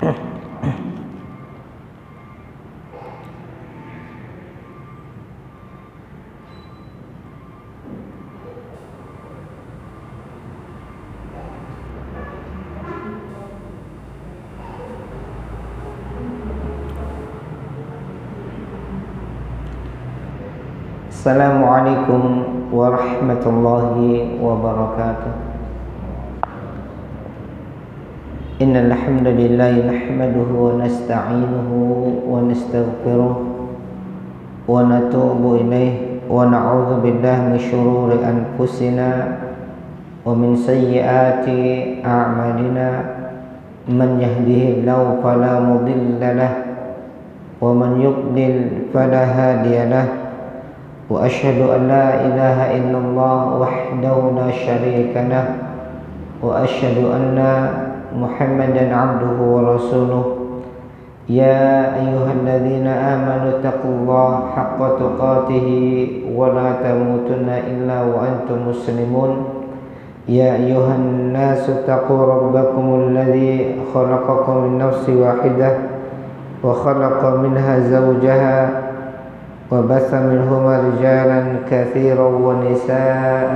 Assalamualaikum warahmatullahi wabarakatuh. Innal hamdalillah nahmaduhu wa nasta'inuhu wa nastaghfiruh wa natubu ilayh wa na'udzu billahi min shururi anfusina wa min sayyiati a'malina. Man yahdihillahu fala mudilla lahu wa man yudlil fala hadiya lahu. وأشهد أن لا إله إلا الله وحده لا شريك له وأشهد أن محمدا عبده ورسوله. يا أيها الذين آمنوا اتقوا الله حق تقاته ولا تموتن إلا وأنتم مسلمون. يا أيها الناس اتقوا ربكم الذي خلقكم من نفس واحدة وخلق منها زوجها وبث منهما رجالا كثيرا ونساء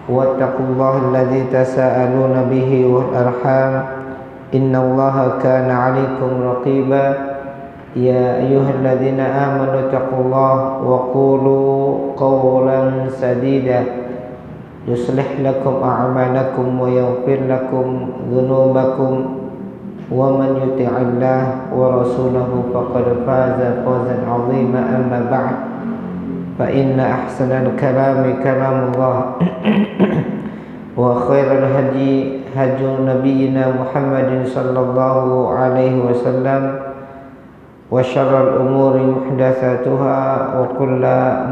واتقوا الله الذي تساءلون به والأرحام إن الله كان عليكم رقيبا. يا أيها الذين آمنوا اتقوا الله وقولوا قولا سديدا يصلح لكم أعمالكم ويغفر لكم ذنوبكم ومن يطع الله ورسوله فقد فاز فوزا عظيما. أما بعد فإن أحسن الكلام كلام الله وخير الهدي هدي نبينا محمد صلى الله عليه وسلم وشر الأمور محدثاتها وكل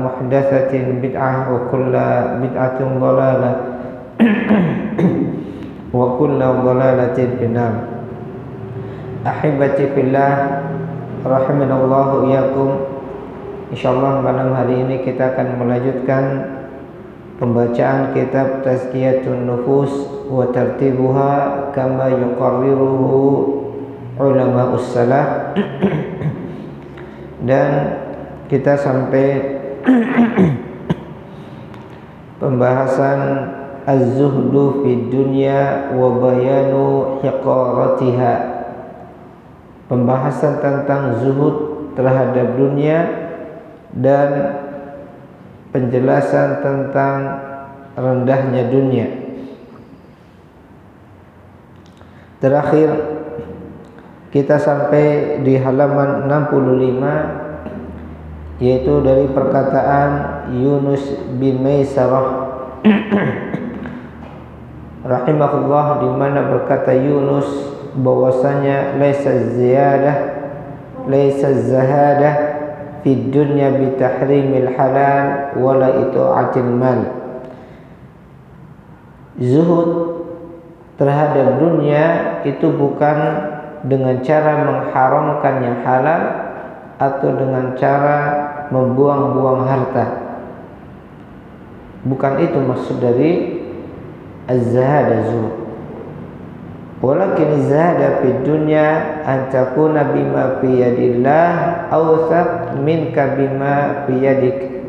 محدثة بدعة وكل بدعة ضلالة وكل ضلالة في النار. Ahibati fillah rahimanallahu iyyakum. Insyaallah malam hari ini kita akan melanjutkan pembacaan kitab Tazkiyatun Nufus wa Tartibuha kama yuqarriruhu ulama'us salaf. Dan kita sampai pembahasan az-zuhdu fid dunya wa bayanu hiqaratiha. Pembahasan tentang zuhud terhadap dunia dan penjelasan tentang rendahnya dunia. Terakhir kita sampai di halaman 65, yaitu dari perkataan Yunus bin Maisarah rahimahullah, di mana berkata Yunus bahwasanya laisa zahadah fid dunya bi tahrimil halal wala ita'atil mal. Zuhud terhadap dunia itu bukan dengan cara mengharamkan yang halal atau dengan cara membuang-buang harta. Bukan itu maksud dari az-zahadah, zuhud. Walakin zahada fid dunya an takuna bima fi yadillah awsaq minka bima fi yadik.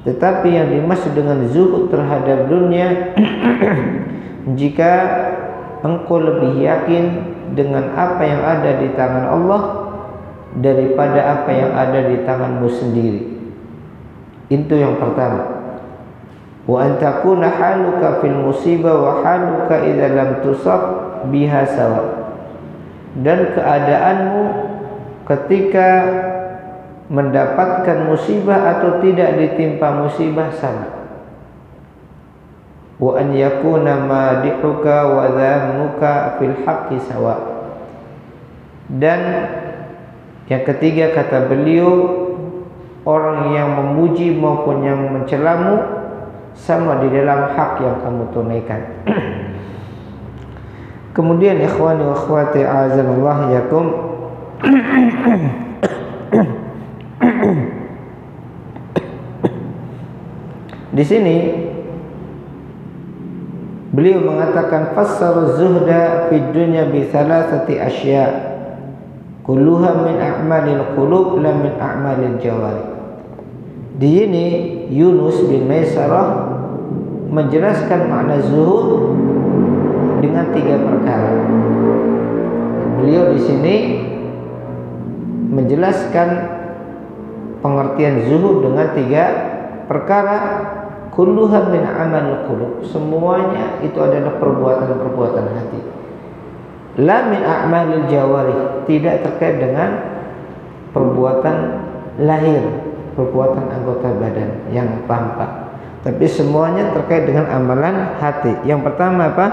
Tetapi yang dimaksud dengan zuhud terhadap dunia jika engkau lebih yakin dengan apa yang ada di tangan Allah daripada apa yang ada di tanganmu sendiri. Itu yang pertama. Wa an takuna haluka fil musibah wa haluka idza lam tusab biha sawa. Dan keadaanmu ketika mendapatkan musibah atau tidak ditimpa musibah sama. Wa an yakuna madihuka wa dhammuka fil haqqi sawa. Dan yang ketiga kata beliau, orang yang memuji maupun yang mencelamu sama di dalam hak yang kamu tunaikan. Kemudian ikhwani wa akhwati a'azanallahu yakum, di sini Beliau mengatakan fassara zuhda fid dunya bi thalathati asya kulluha min a'malil qulub la min a'malil jawari. Di sini Yunus bin Maisarah menjelaskan makna zuhud dengan 3 perkara. Beliau di sini menjelaskan pengertian zuhud dengan 3 perkara. Kulluha min amal qulub, semuanya itu adalah perbuatan-perbuatan hati. La min a'malil jawarih, tidak terkait dengan perbuatan lahir, perbuatan anggota badan yang tampak, tapi semuanya terkait dengan amalan hati. Yang pertama apa?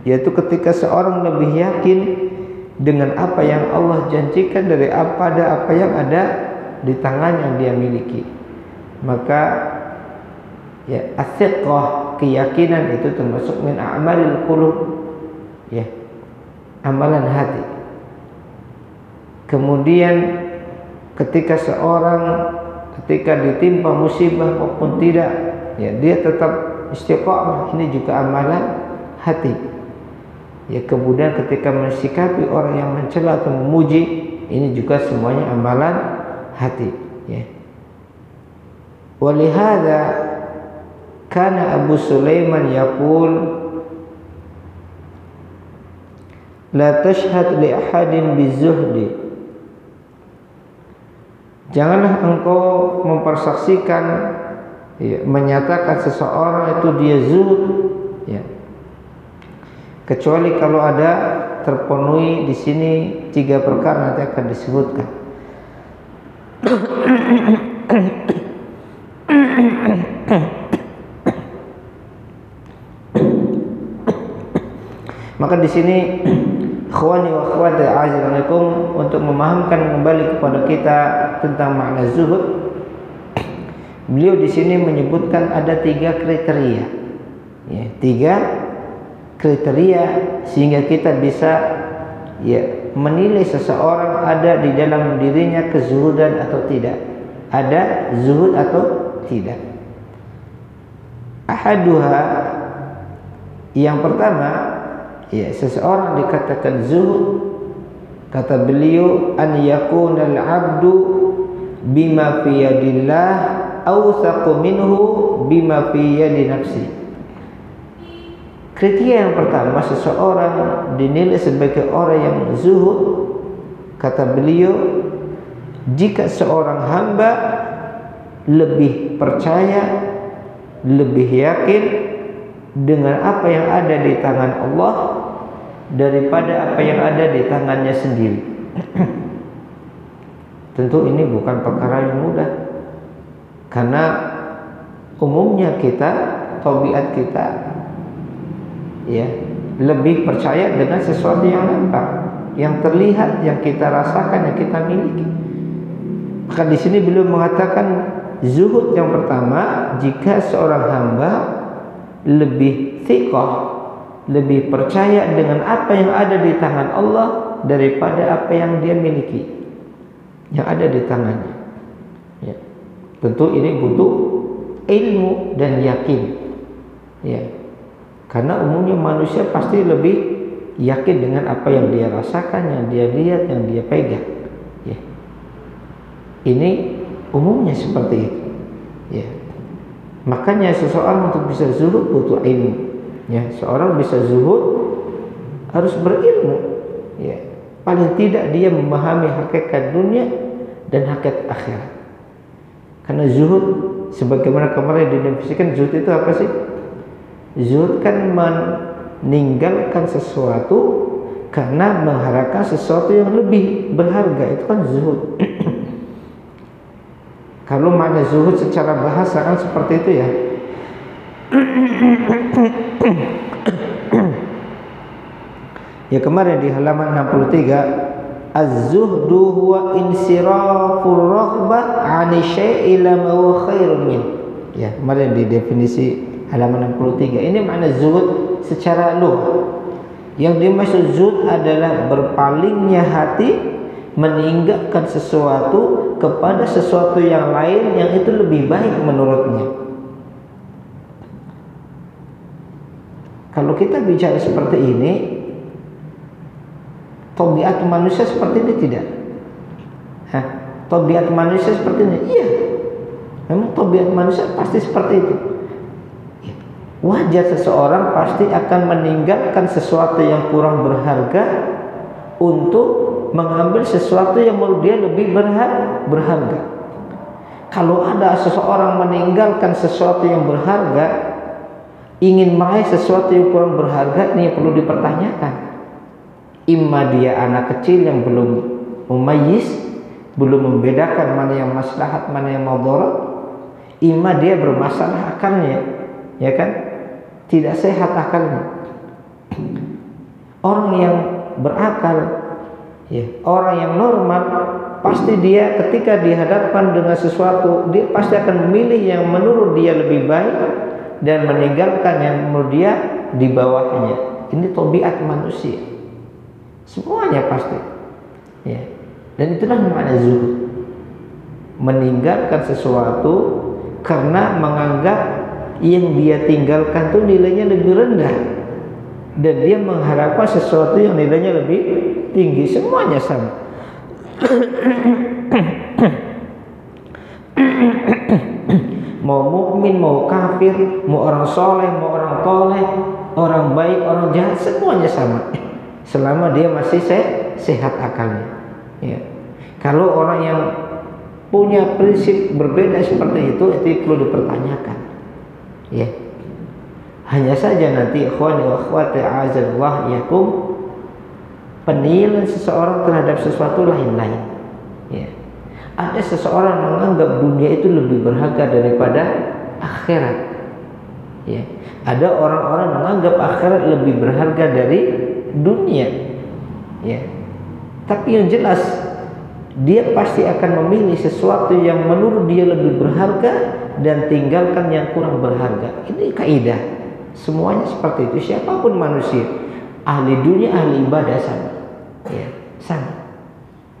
Yaitu ketika seorang lebih yakin dengan apa yang Allah janjikan dari apa yang ada di tangan yang dia miliki, maka ya as-siqah, keyakinan itu termasuk min a'malil qulub, ya, amalan hati. Kemudian ketika seorang ditimpa musibah maupun tidak, ya dia tetap istiqamah, ini juga amalan hati. Ya, kemudian ketika mensikapi orang yang mencela atau memuji, ini juga semuanya amalan hati, ya. Walihada kana Abu Sulaiman yaqul la tashhad li ahadin bizuhdi, janganlah engkau mempersaksikan, ya, menyatakan seseorang itu dia zuhud, ya, kecuali kalau ada terpenuhi di sini 3 perkara nanti akan disebutkan. Maka di sini ikhwani wa akhwati a'azzalakum, untuk memahamkan kembali kepada kita tentang makna zuhud, beliau di sini menyebutkan ada 3 kriteria, ya, 3 kriteria sehingga kita bisa, ya, menilai seseorang ada di dalam dirinya kezuhudan atau tidak, ada zuhud atau tidak. Ahaduha, yang pertama, ya, seseorang dikatakan zuhud, kata beliau, an yakunal abdu bima fi yadillah awsaqu minhu bima fi yadi nafsi. Kriteria yang pertama, seseorang dinilai sebagai orang yang zuhud, kata beliau, jika seorang hamba lebih percaya, lebih yakin dengan apa yang ada di tangan Allah daripada apa yang ada di tangannya sendiri. Tentu ini bukan perkara yang mudah, karena umumnya kita, tabiat kita, ya, lebih percaya dengan sesuatu yang nampak, yang terlihat, yang kita rasakan, yang kita miliki. Maka di sini beliau mengatakan zuhud yang pertama, jika seorang hamba lebih thiqah, lebih percaya dengan apa yang ada di tangan Allah daripada apa yang dia miliki, yang ada di tangannya, ya. Tentu ini butuh ilmu dan yakin, ya, karena umumnya manusia pasti lebih yakin dengan apa yang dia rasakan, yang dia lihat, yang dia pegang, ya. Ini umumnya seperti itu, ya. Makanya seseorang untuk bisa zuhud butuh ilmu, ya. Seorang bisa zuhud harus berilmu, ya. Paling tidak dia memahami hakikat dunia dan hakikat akhirat. Karena zuhud, sebagaimana kemarin didefinisikan, zuhud itu apa sih? Zuhud kan meninggalkan sesuatu karena mengharapkan sesuatu yang lebih berharga, itu kan zuhud. Kalau makna zuhud secara bahasa kan seperti itu, ya. Ya, kemarin di halaman 63, az-zuhdu huwa insirafur raghbah 'ani syai'in ma huwa khairun min. Ya, kemarin di definisi halaman 63. Ini makna zuhud secara lugah. Yang dimaksud zuhud adalah berpalingnya hati meninggalkan sesuatu kepada sesuatu yang lain yang itu lebih baik menurutnya. Kalau kita bicara seperti ini, tabiat manusia seperti ini tidak? Tabiat manusia seperti ini? Iya. Memang tabiat manusia pasti seperti itu. Wajar seseorang pasti akan meninggalkan sesuatu yang kurang berharga untuk mengambil sesuatu yang menurut dia lebih berharga. Kalau ada seseorang meninggalkan sesuatu yang berharga, ingin meraih sesuatu yang kurang berharga, ini yang perlu dipertanyakan. Imma dia anak kecil yang belum mumayyiz, belum membedakan mana yang maslahat, mana yang madarat. Imma dia bermasalah akalnya, ya kan? Tidak sehat akalnya. Orang yang berakal, ya, orang yang normal, pasti dia ketika dihadapkan dengan sesuatu, dia pasti akan memilih yang menurut dia lebih baik dan meninggalkan yang menurut dia di bawahnya. Ini tabiat manusia. Semuanya pasti. Ya. Dan itulah makna zuhud. Meninggalkan sesuatu karena menganggap yang dia tinggalkan itu nilainya lebih rendah, dan dia mengharapkan sesuatu yang nilainya lebih tinggi. Semuanya sama. Mau mukmin, mau kafir, mau orang soleh, mau orang toleh, orang baik, orang jahat, semuanya sama. Selama dia masih sehat akalnya. Ya. Kalau orang yang punya prinsip berbeda seperti itu perlu dipertanyakan. Ya. Hanya saja nanti ikhwani wa akhwati a'azallahu yakum, penilaian seseorang terhadap sesuatu lain-lain. Ya. Ada seseorang menganggap dunia itu lebih berharga daripada akhirat. Ya. Ada orang-orang menganggap akhirat lebih berharga dari dunia. Ya. Tapi yang jelas dia pasti akan memilih sesuatu yang menurut dia lebih berharga dan tinggalkan yang kurang berharga. Ini kaidah. Semuanya seperti itu. Siapapun manusia, ahli dunia, ahli ibadah sama. Ya, sama.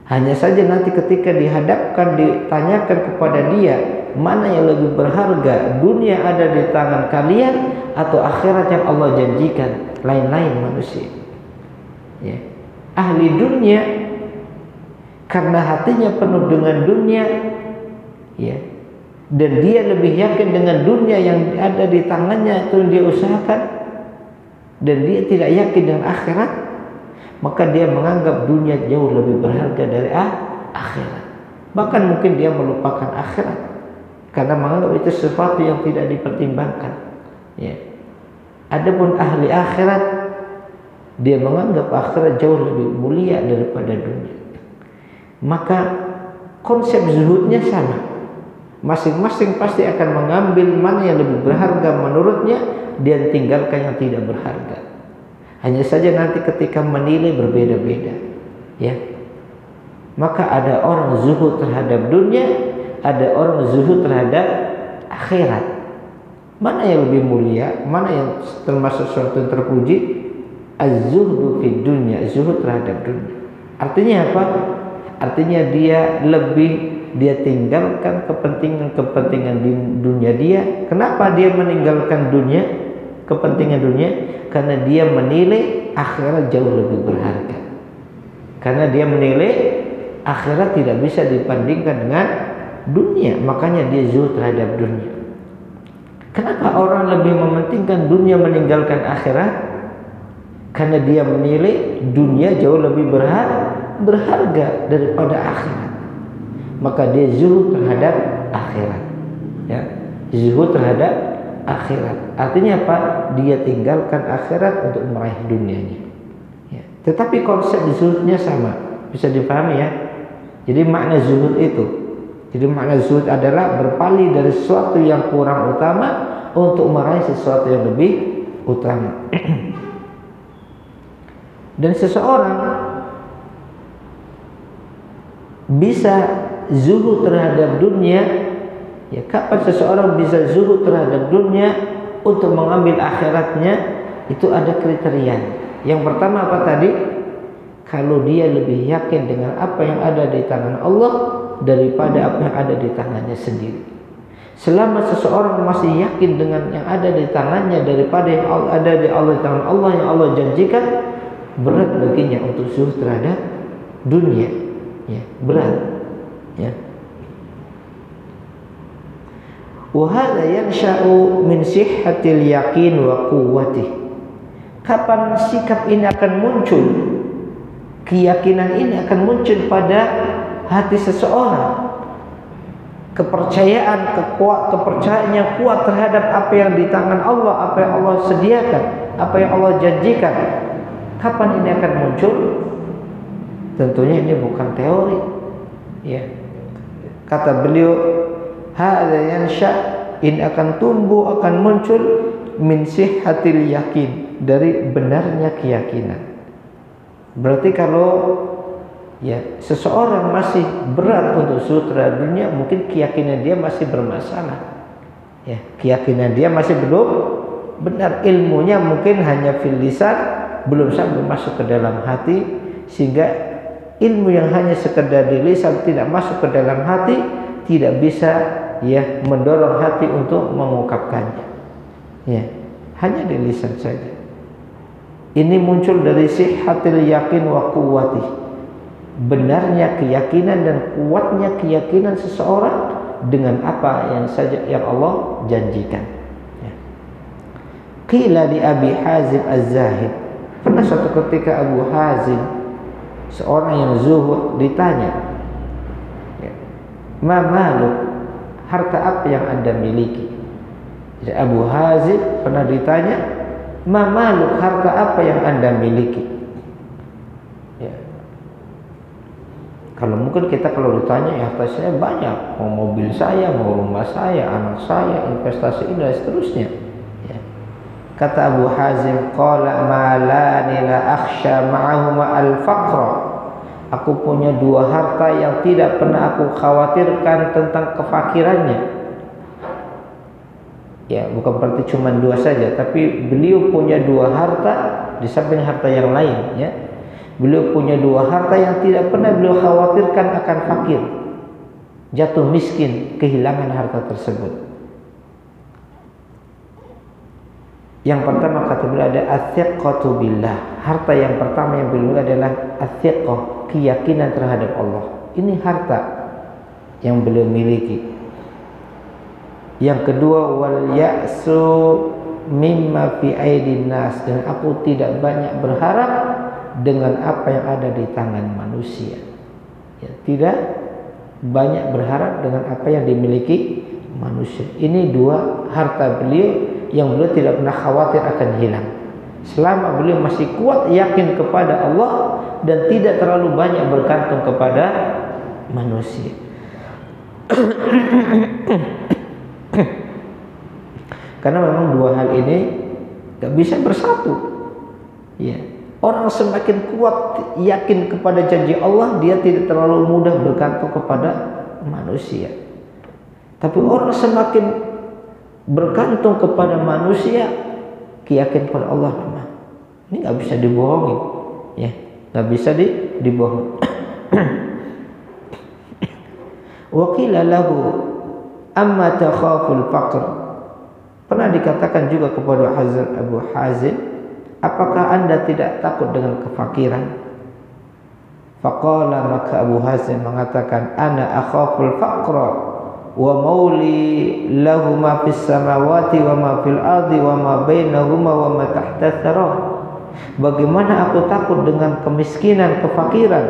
Hanya saja nanti ketika dihadapkan, ditanyakan kepada dia mana yang lebih berharga, dunia ada di tangan kalian atau akhirat yang Allah janjikan, lain-lain manusia. Ya. Ahli dunia karena hatinya penuh dengan dunia, ya, dan dia lebih yakin dengan dunia yang ada di tangannya itu yang dia usahakan, dan dia tidak yakin dengan akhirat, maka dia menganggap dunia jauh lebih berharga dari akhirat. Bahkan mungkin dia melupakan akhirat karena menganggap itu sesuatu yang tidak dipertimbangkan. Ya. Adapun ahli akhirat, dia menganggap akhirat jauh lebih mulia daripada dunia. Maka konsep zuhudnya sama. Masing-masing pasti akan mengambil mana yang lebih berharga menurutnya dan tinggalkan yang tidak berharga. Hanya saja nanti ketika menilai berbeda-beda. Ya. Maka ada orang zuhud terhadap dunia, ada orang zuhud terhadap akhirat. Mana yang lebih mulia? Mana yang termasuk sesuatu yang terpuji? Az-zuhdu fid dunya, zuhud terhadap dunia. Artinya apa? Artinya dia tinggalkan kepentingan di dunia dia. Kenapa dia meninggalkan dunia, kepentingan dunia? Karena dia menilai akhirat jauh lebih berharga. Karena dia menilai akhirat tidak bisa dibandingkan dengan dunia, makanya dia zuhud terhadap dunia. Kenapa orang lebih mementingkan dunia meninggalkan akhirat? Karena dia menilai dunia jauh lebih berharga daripada akhirat. Maka dia zuhud terhadap akhirat. Ya, zuhud terhadap akhirat. Artinya apa? Dia tinggalkan akhirat untuk meraih dunianya. Ya. Tetapi konsep zuhudnya sama, bisa dipahami ya. Jadi makna zuhud itu. Jadi makna zuhud adalah berpaling dari sesuatu yang kurang utama untuk meraih sesuatu yang lebih utama. Dan seseorang bisa zuhud terhadap dunia, ya, kapan seseorang bisa zuhud terhadap dunia untuk mengambil akhiratnya? Itu ada kriteria. Yang pertama apa tadi? Kalau dia lebih yakin dengan apa yang ada di tangan Allah daripada apa yang ada di tangannya sendiri. Selama seseorang masih yakin dengan yang ada di tangannya daripada yang ada di Allah, tangan Allah yang Allah janjikan, berat baginya untuk zuhud terhadap dunia. Ya, berat. Ya. Wa hadza yansha'u min sihhatil yaqin wa quwwatih. Kapan sikap ini akan muncul? Keyakinan ini akan muncul pada hati seseorang. Kepercayaan, kepercayaan yang kuat terhadap apa yang di tangan Allah, apa yang Allah sediakan, apa yang Allah janjikan. Kapan ini akan muncul? Tentunya ini bukan teori. Ya. Kata beliau, hadza yansha, ini akan tumbuh, akan muncul min sihhatil yakin, dari benarnya keyakinan. Berarti kalau ya seseorang masih berat untuk zuhud terhadap dunia, mungkin keyakinan dia masih bermasalah. Ya, keyakinan dia masih belum benar, ilmunya mungkin hanya fil lisan, belum sampai masuk ke dalam hati, sehingga ilmu yang hanya sekedar di lisan tidak masuk ke dalam hati tidak bisa ya mendorong hati untuk mengungkapkannya. Ya, hanya di lisan saja. Ini muncul dari sihhatil yakin wa quwwatih. Benarnya keyakinan dan kuatnya keyakinan seseorang dengan apa yang saja yang Allah janjikan. Ya. Qila li Abi Hazim Az-Zahid. Pernah suatu ketika Abu Hazim, seorang yang zuhud, ditanya, ya, ma maluk, harta apa yang Anda miliki? Jadi Abu Hazim pernah ditanya, ma maluk, harta apa yang Anda miliki? Kalau mungkin kita kalau ditanya, ya harta saya banyak, mau mobil saya, mau rumah saya, anak saya, investasi ini dan seterusnya. Ya. Kata Abu Hazim, qala malani la akhsha ma'ahuma al-faqra. Aku punya dua harta yang tidak pernah aku khawatirkan tentang kefakirannya. Ya, bukan berarti cuma dua saja, tapi beliau punya dua harta di samping harta yang lain, ya. Beliau punya dua harta yang tidak pernah beliau khawatirkan akan fakir, jatuh miskin, kehilangan harta tersebut. Yang pertama kata beliau ada athiqatu billah. Harta yang pertama yang beliau adalah athiqah, keyakinan terhadap Allah. Ini harta yang beliau miliki. Yang kedua wal ya'su mimma fi aidin nas, dan aku tidak banyak berharap dengan apa yang ada di tangan manusia. Ya, tidak banyak berharap dengan apa yang dimiliki manusia. Ini dua harta beliau yang beliau tidak pernah khawatir akan hilang. Selama beliau masih kuat yakin kepada Allah dan tidak terlalu banyak bergantung kepada manusia. Karena memang dua hal ini gak bisa bersatu. Ya. Orang semakin kuat yakin kepada janji Allah, dia tidak terlalu mudah bergantung kepada manusia. Tapi orang semakin bergantung kepada manusia, keyakinan pada Allah lemah. Ini nggak bisa dibohongi, ya, nggak bisa dibohongi. Wa qila lahu amma takhaful faqr. Pernah dikatakan juga kepada Abu Hazim, apakah Anda tidak takut dengan kefakiran? Faqala, maka Abu Hazim mengatakan, ana akhaful faqra wa mauli lahu ma fis samawati wa ma fil ardi wa ma bainahuma wa ma tahta thara. Bagaimana aku takut dengan kemiskinan, kefakiran,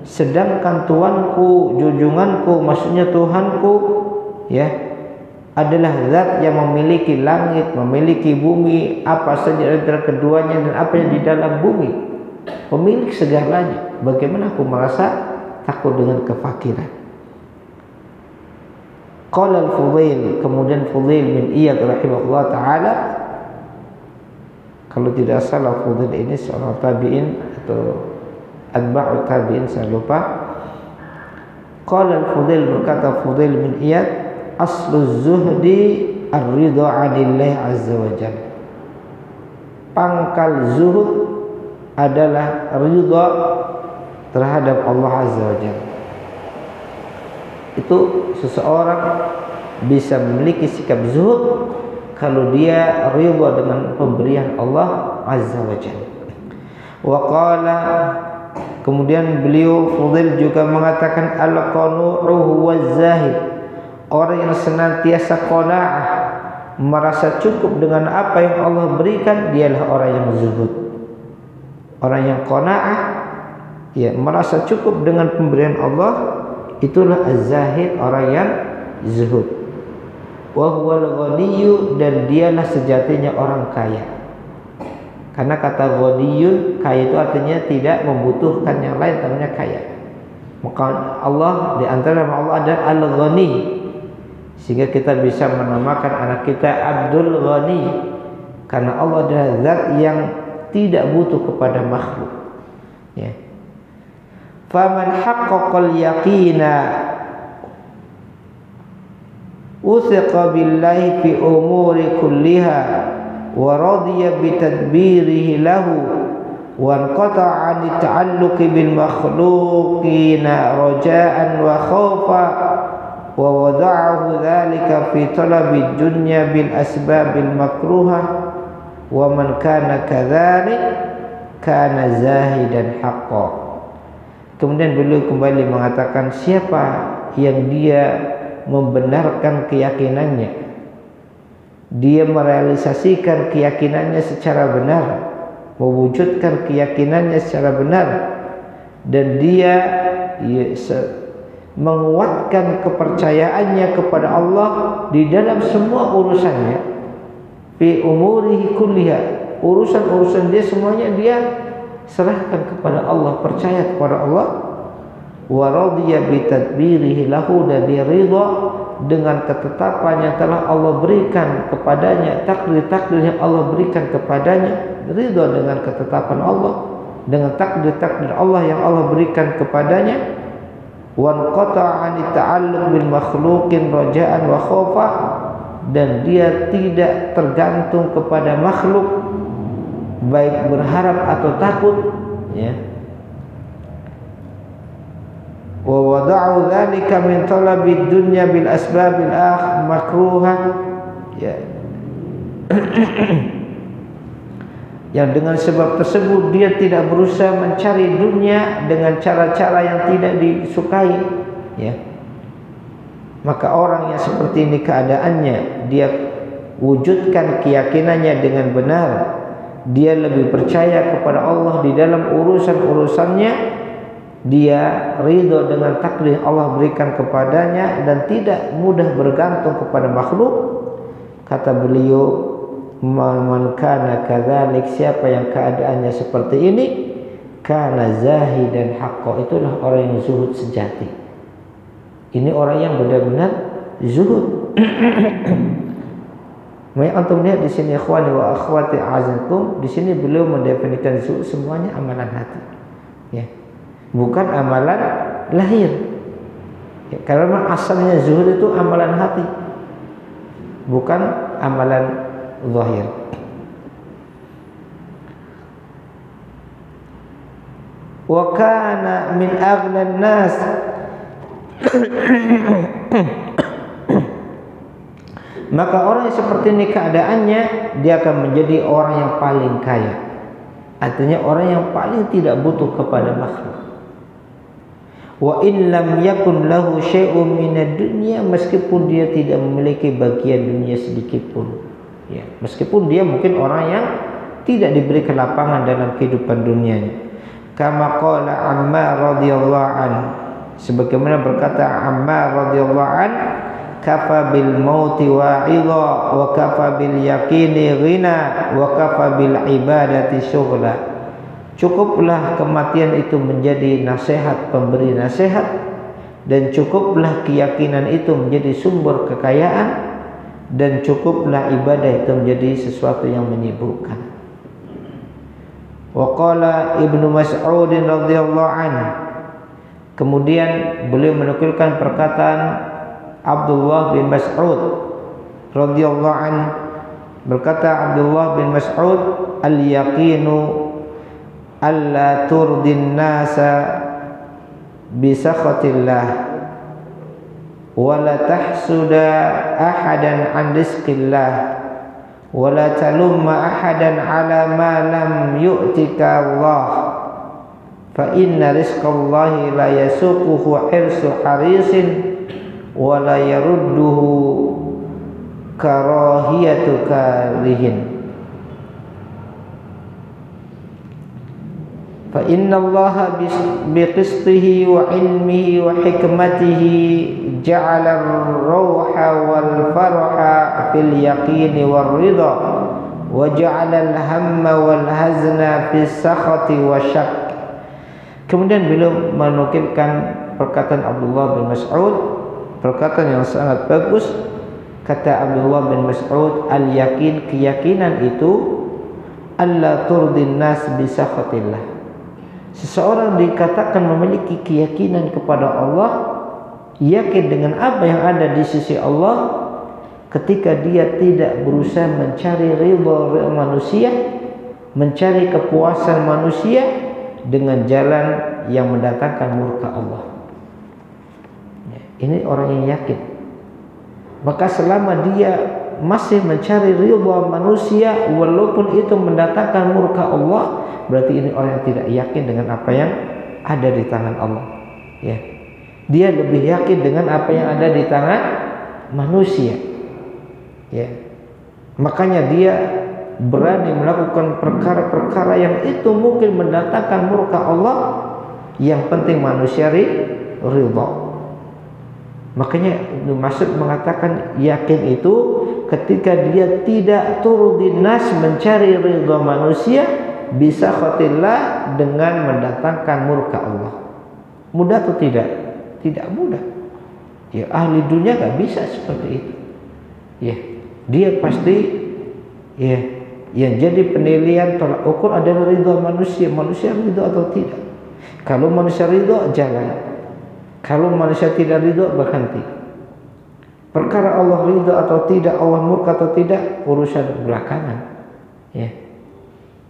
sedangkan Tuanku, junjunganku, maksudnya Tuhanku, ya, adalah zat yang memiliki langit, memiliki bumi, apa saja antara keduanya dan apa yang di dalam bumi, pemilik segalanya. Bagaimana aku merasa takut dengan kefakiran? Qala al-Fudail, kemudian Fudail bin Iyad rahimahullah ta'ala, kalau tidak salah Fudail ini seorang tabi'in atau atba'u tabi'in, saya lupa. Qala al-Fudail, berkata Fudail bin Iyad, aslu zuhdi ar-ridha 'anillahi azza wa jalla. Pangkal zuhud adalah ridha terhadap Allah azza wa jalla. Itu seseorang bisa memiliki sikap zuhud kalau dia ridha dengan pemberian Allah Azza wa Jalla. Wa qala, kemudian beliau Fudail juga mengatakan al-qanu'u huwa zahid, orang yang senantiasa qanaah, merasa cukup dengan apa yang Allah berikan, dialah orang yang zuhud. Orang yang qanaah, ya, merasa cukup dengan pemberian Allah, itulah az-zahid, orang yang zuhud. Wa huwal ghaniyyu, dan dialah sejatinya orang kaya. Karena kata ghaniyun, kaya itu artinya tidak membutuhkan yang lain, namanya kaya. Maka Allah, di antara nama Allah ada Al-Ghani, sehingga kita bisa menamakan anak kita Abdul Ghani, karena Allah adalah zat yang tidak butuh kepada makhluk, ya. Faman haqqaqal yaqina uthiqa billahi fi umuri kulliha wa radiya bi tadbirihi lahu wa anqata'a an ta'alluqi bil makhluqina raja'an wa khawfa wa wada'ahu dhalika fi talabi dunya bil asbabil makruha wa man kana kadhalik kana zahidan haqqan. Kemudian beliau kembali mengatakan, siapa yang dia membenarkan keyakinannya, dia merealisasikan keyakinannya secara benar, mewujudkan keyakinannya secara benar, dan dia menguatkan kepercayaannya kepada Allah di dalam semua urusannya, fi umurihi kulliha, urusan-urusan dia semuanya dia serahkan kepada Allah, percaya kepada Allah. Wa radiya bi tadbirihi lahu, dan dia ridha dengan ketetapan yang telah Allah berikan kepadanya, takdir-takdir yang Allah berikan kepadanya, ridha dengan ketetapan Allah, dengan takdir-takdir Allah yang Allah berikan kepadanya. Wa anqata'a an ta'alluq bil makhluqin raja'an wa khaufa, dan dia tidak tergantung kepada makhluk, baik berharap atau takut, ya. Wa wada'u dzalika min talabid dunya bil asbabil makruha, ya. Yang dengan sebab tersebut dia tidak berusaha mencari dunia dengan cara-cara yang tidak disukai, ya. Maka orang yang seperti ini keadaannya, dia wujudkan keyakinannya dengan benar, dia lebih percaya kepada Allah di dalam urusan-urusannya, dia ridho dengan takdir yang Allah berikan kepadanya, dan tidak mudah bergantung kepada makhluk. Kata beliau, man kana kadzalik, siapa yang keadaannya seperti ini, kana zahidan haqqo, itulah orang yang zuhud sejati. Ini orang yang benar-benar zuhud. Maka antum lihat di sini, ikhwani wa akhwati azakum, di sini beliau mendefinisikan zuhud semuanya amalan hati, ya, bukan amalan lahir, ya, karena asalnya zuhud itu amalan hati, bukan amalan zahir. Wa kana min aghnan nas maka orang yang seperti ini keadaannya, dia akan menjadi orang yang paling kaya, artinya orang yang paling tidak butuh kepada makhluk. Wa in lam yakun lahu syai'un minad dunya, meskipun dia tidak memiliki bagian dunia sedikit pun, ya, meskipun dia mungkin orang yang tidak diberi kelapangan dalam kehidupan dunianya. Kama qala Ammar radhiyallahu anhu, sebagaimana berkata Ammar radhiyallahu anhu, kafa bil mauti wa'idha wa kafa bil yaqini ghina wa kafa bil ibadati syughla. Cukuplah kematian itu menjadi nasihat, pemberi nasihat, dan cukuplah keyakinan itu menjadi sumber kekayaan, dan cukuplah ibadah itu menjadi sesuatu yang menyibukkan. Wa qala Ibnu Mas'ud radhiyallahu anhu, kemudian beliau menukilkan perkataan Abdullah bin Mas'ud radhiyallahu anhu, berkata Abdullah bin Mas'ud, al-yaqinu alla turdin nasa bi sakhatillah wala tahsuda ahadan an rizqillah, wala talumma ahadan ala ma lam yu'tika Allah, fa inna rizqallahi la yasuquhu hirsu harisin wala yarudduhu karahiyatu karihin. Fa inna Allah biqistihi wa ilmihi wa hikmatihi ja'ala ar-rawha wal farha fil yaqini war ridha wa ja'ala al-hamma wal hazna fis sakhati wa syak. Kemudian beliau menukilkan perkataan Abdullah bin Mas'ud, perkataan yang sangat bagus. Kata Abdullah bin Mas'ud, al-yakin, keyakinan itu alla turdin nas bi sakhatillah. Seseorang dikatakan memiliki keyakinan kepada Allah, yakin dengan apa yang ada di sisi Allah, ketika dia tidak berusaha mencari ridha manusia, mencari kepuasan manusia dengan jalan yang mendatangkan murka Allah. Ini orang yang yakin. Maka selama dia masih mencari ridha manusia walaupun itu mendatangkan murka Allah, berarti ini orang yang tidak yakin dengan apa yang ada di tangan Allah. Ya, dia lebih yakin dengan apa yang ada di tangan manusia. Ya, makanya dia berani melakukan perkara-perkara yang itu mungkin mendatangkan murka Allah. Yang penting manusia ridha. Makanya Ibnu Mas'ud mengatakan yakin itu ketika dia tidak turdin nas, mencari ridha manusia, bisa khotillah, dengan mendatangkan murka Allah. Mudah atau tidak? Tidak mudah. Ya, ahli dunia gak bisa seperti itu. Ya, dia pasti ya, yang jadi penilaian tolak ukur adalah ridha manusia. Manusia ridha atau tidak? Kalau manusia ridha, jalan. Kalau manusia tidak ridha, berhenti. Perkara Allah ridha atau tidak, Allah murka atau tidak, urusan belakangan. Ya,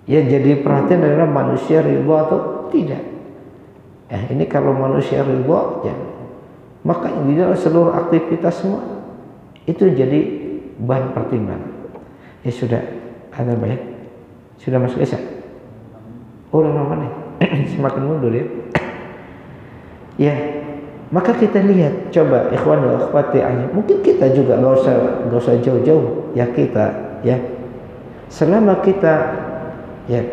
yang jadi perhatian adalah manusia ridha atau tidak. Ya, ini kalau manusia ridha, ya, maka di dalam seluruh aktivitas semua itu jadi bahan pertimbangan. Ya sudah, ada banyak. Sudah masuk Isya. Oh, udah lama nih. Semakin mundur ya. Ya, maka kita lihat, coba ikhwan wa akhwati, mungkin kita juga nggak usah jauh-jauh ya, kita ya, selama kita ya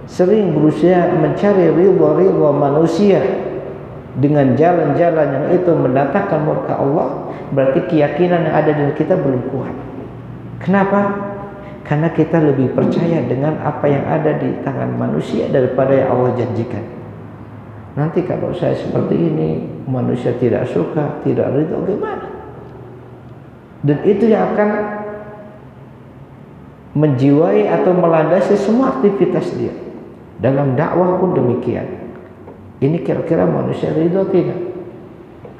sering berusaha mencari ridha manusia dengan jalan-jalan yang itu mendatangkan murka Allah, berarti keyakinan yang ada di kita belum kuat. Kenapa? Karena kita lebih percaya dengan apa yang ada di tangan manusia daripada yang Allah janjikan. Nanti kalau saya seperti ini, manusia tidak suka, tidak ridho, gimana? Dan itu yang akan menjiwai atau melandasi semua aktivitas dia. Dalam dakwah pun demikian. Ini kira-kira manusia ridho tidak?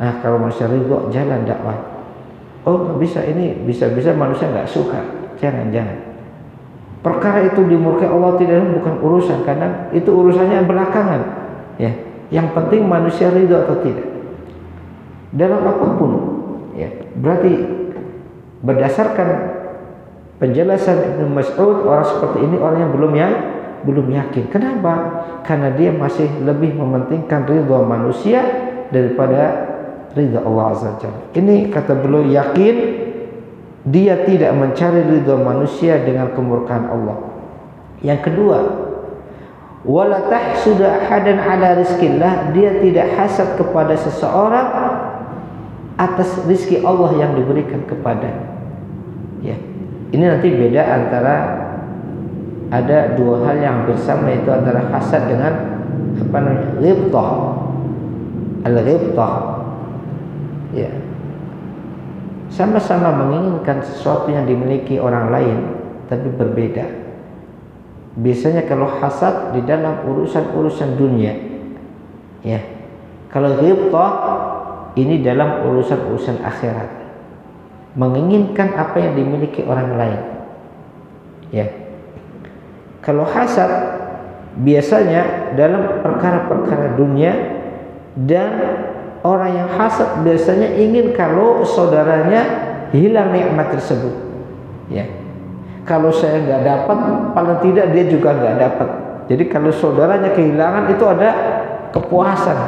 Nah, kalau manusia ridho, jalan dakwah. Oh, nggak bisa, ini bisa-bisa manusia nggak suka. Jangan. Perkara itu dimurkai Allah tidak, bukan urusan, karena itu urusannya belakangan. Ya, yang penting manusia ridho atau tidak. Dalam apapun, ya, berarti berdasarkan penjelasan Ibnu Mas'ud, orang seperti ini orang yang belum yakin. Kenapa? Karena dia masih lebih mementingkan ridha manusia daripada ridha Allah Azza wa Jalla. Ini kata beliau, yakin dia tidak mencari ridha manusia dengan kemurkaan Allah. Yang kedua, wala tahsuda ahadan ala rizqillah, dia tidak hasad kepada seseorang atas rizki Allah yang diberikan kepadanya. Ya. Ini nanti beda antara, ada dua hal yang hampir sama, yaitu antara hasad dengan apa namanya? Ghibtah. Al-ghibtah. Ya. Sama-sama menginginkan sesuatu yang dimiliki orang lain, tapi berbeda. Biasanya kalau hasad di dalam urusan-urusan dunia, ya. Kalau ghibtah ini dalam urusan-urusan akhirat, menginginkan apa yang dimiliki orang lain. Ya. Kalau hasad biasanya dalam perkara-perkara dunia dan Orang yang hasad biasanya ingin kalau saudaranya hilang nikmat tersebut. Ya, kalau saya nggak dapat, paling tidak dia juga nggak dapat. Jadi kalau saudaranya kehilangan itu ada kepuasan.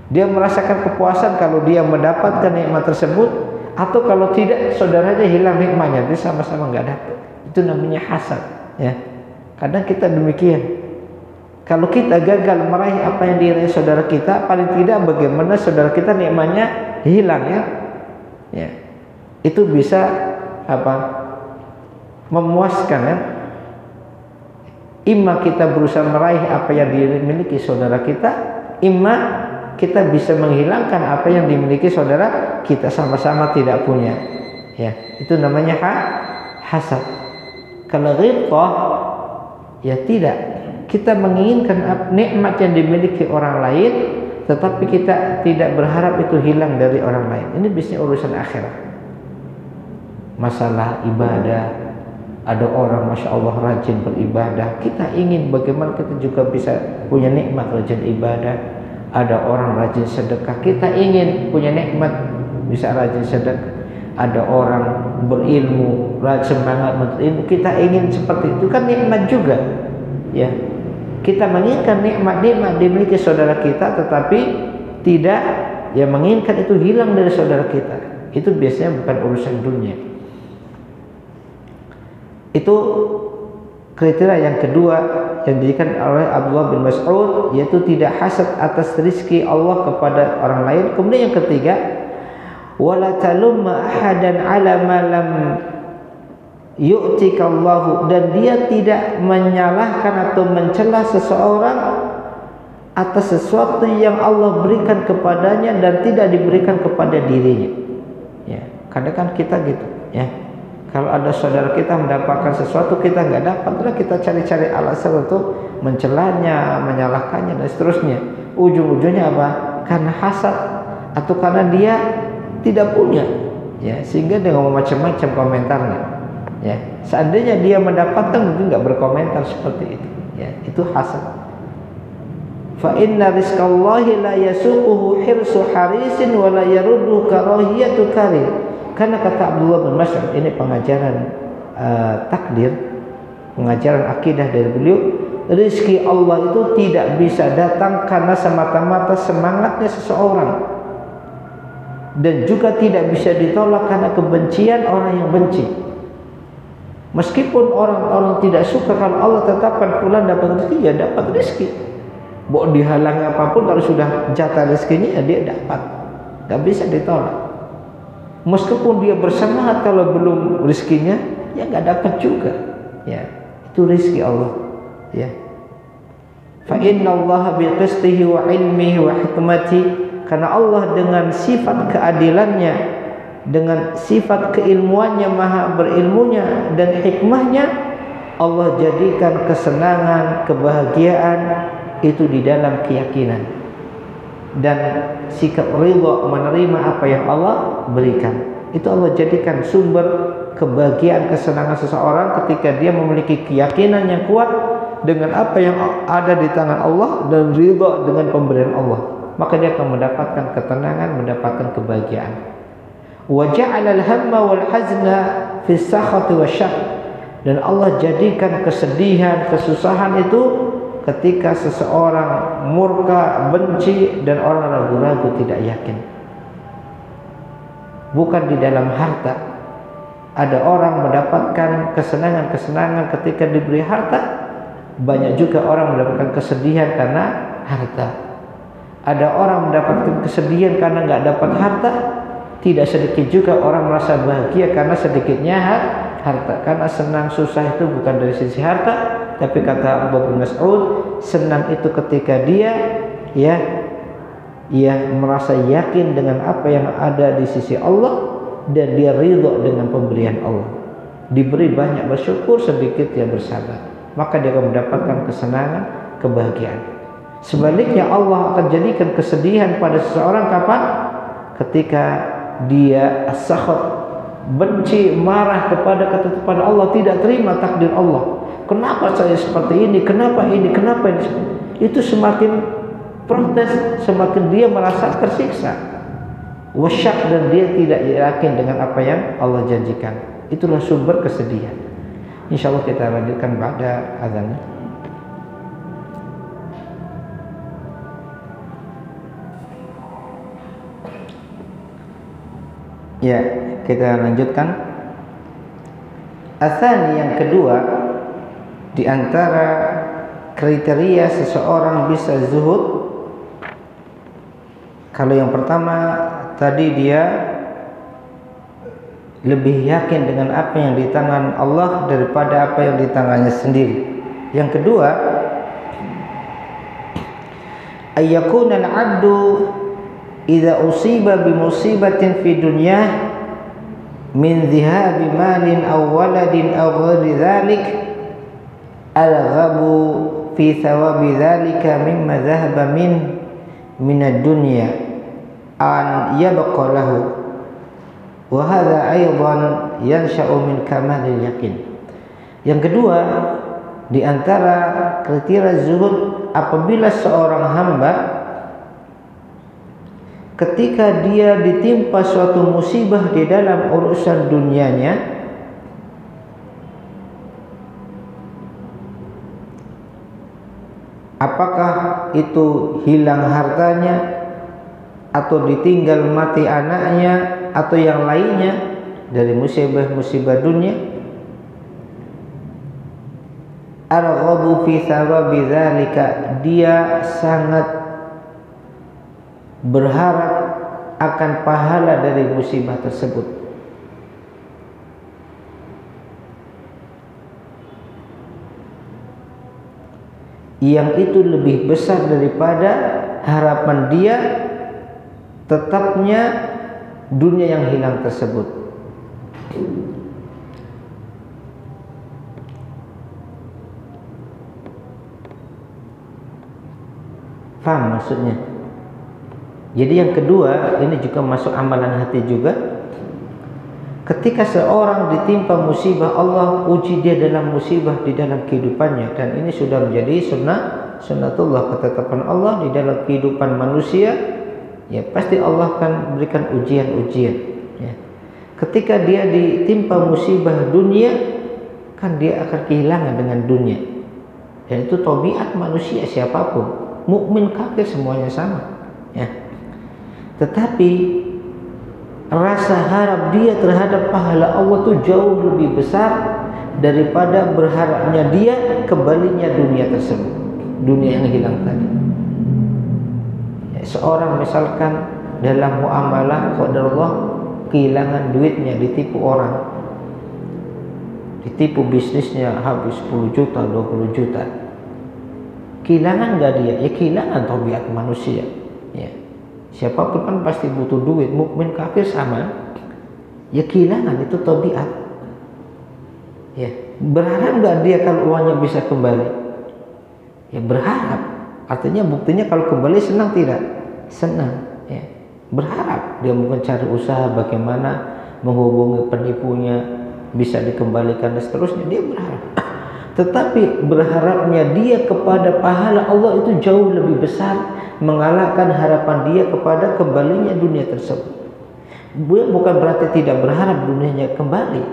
Dia merasakan kepuasan kalau dia mendapatkan nikmat tersebut, atau kalau tidak saudaranya hilang nikmatnya, dia sama-sama nggak dapat. Itu namanya hasad. Ya, kadang kita demikian. Kalau kita gagal meraih apa yang diraih saudara kita, paling tidak bagaimana saudara kita nikmatnya hilang, ya. Ya. Itu bisa memuaskan, ya. Imma kita berusaha meraih apa yang dimiliki saudara kita, imma kita bisa menghilangkan apa yang dimiliki saudara kita, sama-sama tidak punya. Ya, itu namanya hasad. Kalau ghibthah, ya tidak. Kita menginginkan nikmat yang dimiliki orang lain, tetapi kita tidak berharap itu hilang dari orang lain. Ini biasanya urusan akhirat. Masalah ibadah, ada orang Masya Allah rajin beribadah, kita ingin bagaimana kita juga bisa punya nikmat rajin ibadah. Ada orang rajin sedekah, kita ingin punya nikmat bisa rajin sedekah. Ada orang berilmu, rajin semangat berilmu, kita ingin seperti itu, kan nikmat juga. Ya, kita menginginkan nikmat-nikmat dimiliki saudara kita, tetapi tidak menginginkan itu hilang dari saudara kita. Itu biasanya bukan urusan dunia. Itu kriteria yang kedua yang diberikan oleh Abdullah bin Mas'ud, yaitu tidak hasad atas rizki Allah kepada orang lain. Kemudian yang ketiga, wala talumma ahadan ala ma lam yu'tikallahu, dan dia tidak menyalahkan atau mencela seseorang atas sesuatu yang Allah berikan kepadanya dan tidak diberikan kepada dirinya. Ya, kadang kan kita gitu, ya. Kalau ada saudara kita mendapatkan sesuatu kita nggak dapat, terus kita cari-cari alasan untuk mencelanya, menyalahkannya dan seterusnya. Ujung-ujungnya apa? Karena hasad atau karena dia tidak punya, ya, sehingga dia ngomong macam-macam komentarnya. Ya, seandainya dia mendapatkan mungkin nggak berkomentar seperti itu. Ya, itu hasad. Fa inna rizqallahi la yasuquhu hirsu harisin wa la yaruddu karahiyatu karim. Karena kata Abdullah bin Mas'ud, ini pengajaran takdir, pengajaran akidah dari beliau, rezeki Allah itu tidak bisa datang karena semata-mata semangatnya seseorang, dan juga tidak bisa ditolak karena kebencian orang yang benci. Meskipun orang-orang tidak suka, kalau Allah tetapkan fulan dapat rezeki, ya dapat rezeki. Mau dihalangi apapun, kalau sudah jatah rezekinya ya dia dapat, nggak bisa ditolak. Meskipun dia bersemangat, kalau belum rezekinya ya nggak dapat juga. Ya, itu rezeki Allah. Ya. Fa innallaha biqistihi wa ilmihi wa hikmati, karena Allah dengan sifat keadilannya, dengan sifat keilmuannya, maha berilmunya dan hikmahnya, Allah jadikan kesenangan, kebahagiaan itu di dalam keyakinan dan sikap ridha menerima apa yang Allah berikan. Itu Allah jadikan sumber kebahagiaan, kesenangan seseorang ketika dia memiliki keyakinan yang kuat dengan apa yang ada di tangan Allah dan ridha dengan pemberian Allah, maka dia akan mendapatkan ketenangan, mendapatkan kebahagiaan. Wa ja'ala al-hamma wal hazna fi as-sakhati wasy-syaq, dan Allah jadikan kesedihan, kesusahan itu ketika seseorang murka, benci, dan orang ragu-ragu, tidak yakin. Bukan di dalam harta. Ada orang mendapatkan kesenangan-kesenangan ketika diberi harta, banyak juga orang mendapatkan kesedihan karena harta. Ada orang mendapatkan kesedihan karena nggak dapat harta, tidak sedikit juga orang merasa bahagia karena sedikitnya harta. Karena senang susah itu bukan dari sisi harta, tapi kata Abu Mas'ud, senang itu ketika dia merasa yakin dengan apa yang ada di sisi Allah dan dia ridha dengan pemberian Allah. Diberi banyak bersyukur, sedikit dia bersabar, maka dia akan mendapatkan kesenangan, kebahagiaan. Sebaliknya Allah akan jadikan kesedihan pada seseorang kapan? Ketika dia as-sakhat, benci, marah kepada ketetapan Allah, tidak terima takdir Allah. Kenapa saya seperti ini? Kenapa ini? Kenapa ini? Itu semakin protes, semakin dia merasa tersiksa, wasyak, dan dia tidak yakin dengan apa yang Allah janjikan. Itulah sumber kesedihan. Insyaallah kita lanjutkan pada azan. Ya, kita lanjutkan. Asani, yang kedua, di antara kriteria seseorang bisa zuhud. Kalau yang pertama tadi dia lebih yakin dengan apa yang di tangan Allah daripada apa yang di tangannya sendiri. Yang kedua, ayyakuna al-'abdu idza usiba bi musibatin fi dunyah min dhihabi malin aw waladin aw ghairi dhalik al-ghabu fi thawabi dhalika mimma dhahaba min ad-dunya an yabqa lahu, wa hadha aidan yansha'u min kamalil yakin. Yang kedua, di antara kriteria zuhud, apabila seorang hamba ketika dia ditimpa suatu musibah di dalam urusan dunianya, apakah itu hilang hartanya, atau ditinggal mati anaknya, atau yang lainnya dari musibah-musibah dunia, ar-ghabu fi thawabi dzalika, dia sangat berharap akan pahala dari musibah tersebut. Yang itu lebih besar daripada harapan dia tetapnya dunia yang hilang tersebut. Faham maksudnya? Jadi yang kedua, ini juga masuk amalan hati juga. Ketika seorang ditimpa musibah, Allah uji dia dalam musibah di dalam kehidupannya, dan ini sudah menjadi sunnatullah, ketetapan Allah di dalam kehidupan manusia. Ya, pasti Allah akan berikan ujian-ujian. Ya. Ketika dia ditimpa musibah dunia, kan dia akan kehilangan dengan dunia. Dan itu tabiat manusia siapapun, mukmin kafir semuanya sama. Ya. Tetapi rasa harap dia terhadap pahala Allah itu jauh lebih besar daripada berharapnya dia kembalinya dunia tersebut, dunia yang hilang tadi. Seorang misalkan dalam muamalah qadarullah kehilangan duitnya, ditipu orang, ditipu bisnisnya habis 10 juta, 20 juta. Kehilangan enggak dia? Ya kehilangan, tabiat manusia. Ya. Siapapun kan pasti butuh duit, mukmin kafir sama. Ya kehilangan, itu tabiat. Ya, berharap enggak dia kalau uangnya bisa kembali? Ya berharap. Artinya buktinya kalau kembali senang tidak? Senang, ya. Berharap dia mungkin cari usaha bagaimana menghubungi penipunya bisa dikembalikan dan seterusnya, dia berharap. Tetapi berharapnya dia kepada pahala Allah itu jauh lebih besar mengalahkan harapan dia kepada kembalinya dunia tersebut. Bukan berarti tidak berharap dunianya kembali,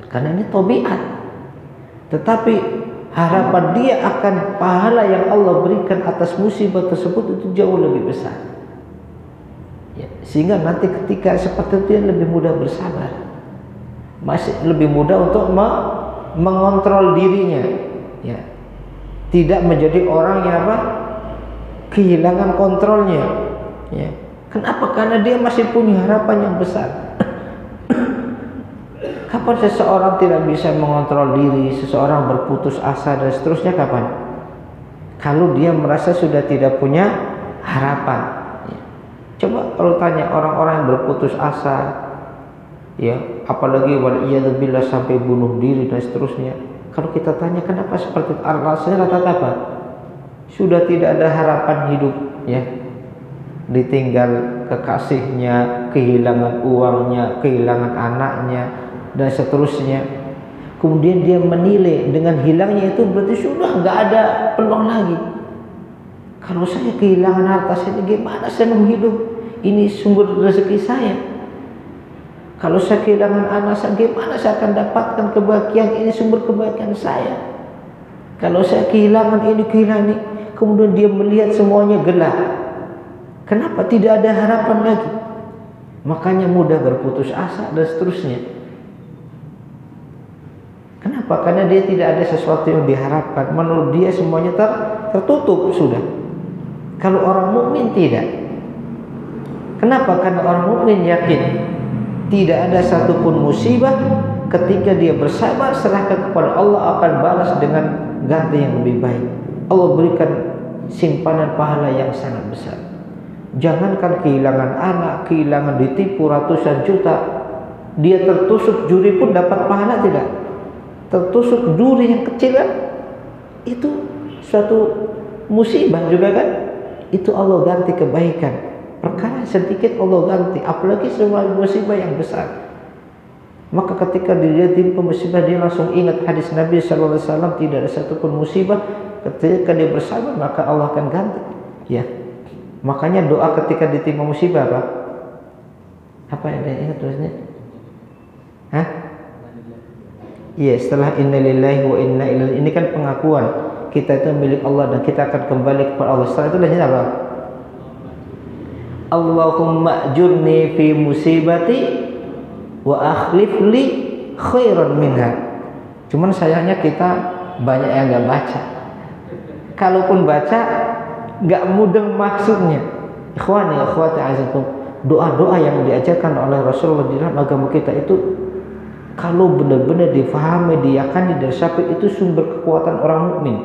karena ini tabiat. Tetapi harapan dia akan pahala yang Allah berikan atas musibah tersebut itu jauh lebih besar. Ya, sehingga nanti ketika seperti itu dia lebih mudah bersabar, masih lebih mudah untuk mengontrol dirinya. Ya, tidak menjadi orang yang kehilangan kontrolnya. Ya. Kenapa? Karena dia masih punya harapan yang besar. Kapan seseorang tidak bisa mengontrol diri, seseorang berputus asa dan seterusnya, kapan? Kalau dia merasa sudah tidak punya harapan. Ya. Coba kalau tanya orang-orang yang berputus asa, ya, apalagi waliyadzubillah sampai bunuh diri dan seterusnya. Kalau kita tanya kenapa seperti itu, alasannya rata-rata apa? Sudah tidak ada harapan hidup, ya. Ditinggal kekasihnya, kehilangan uangnya, kehilangan anaknya dan seterusnya. Kemudian dia menilai dengan hilangnya itu berarti sudah nggak ada peluang lagi. Kalau saya kehilangan harta saya, gimana saya mau hidup? Ini sumber rezeki saya. Kalau saya kehilangan anak saya, gimana saya akan dapatkan kebahagiaan? Ini sumber kebahagiaan saya. Kalau saya kehilangan ini, kemudian dia melihat semuanya gelap. Kenapa tidak ada harapan lagi? Makanya mudah berputus asa dan seterusnya. Kenapa? Karena dia tidak ada sesuatu yang diharapkan. Menurut dia semuanya tertutup sudah. Kalau orang mukmin tidak. Kenapa? Karena orang mukmin yakin tidak ada satupun musibah, ketika dia bersabar serahkan kepada Allah akan balas dengan ganti yang lebih baik. Allah berikan simpanan pahala yang sangat besar. Jangankan kehilangan anak, kehilangan ditipu ratusan juta, dia tertusuk juri pun dapat pahala tidak? Tertusuk juri yang kecil kan? Itu suatu musibah juga kan? Itu Allah ganti kebaikan. Perkara sedikit Allah ganti, apalagi semua musibah yang besar. Maka ketika dia timpa musibah, dia langsung ingat hadis Nabi SAW, tidak ada satupun musibah, ketika dia bersabar maka Allah akan ganti. Ya, makanya doa ketika ditimpa musibah apa? Apa yang dia ingat tulisnya? Hah? Iya, setelah innalillahi wa inna ilaihi, ini kan pengakuan kita itu milik Allah dan kita akan kembali kepada Allah. Setelah itu lahirnya apa? Allahumma ajurni fi musibati wa akhlif li khairan minha. Cuman sayangnya kita banyak yang nggak baca. Kalaupun baca nggak mudeng maksudnya. Ikhwani akhwati azakum, doa-doa yang diajarkan oleh Rasulullah di dalam agama kita itu kalau benar-benar difahami, diyakini dan sampai itu sumber kekuatan orang mukmin.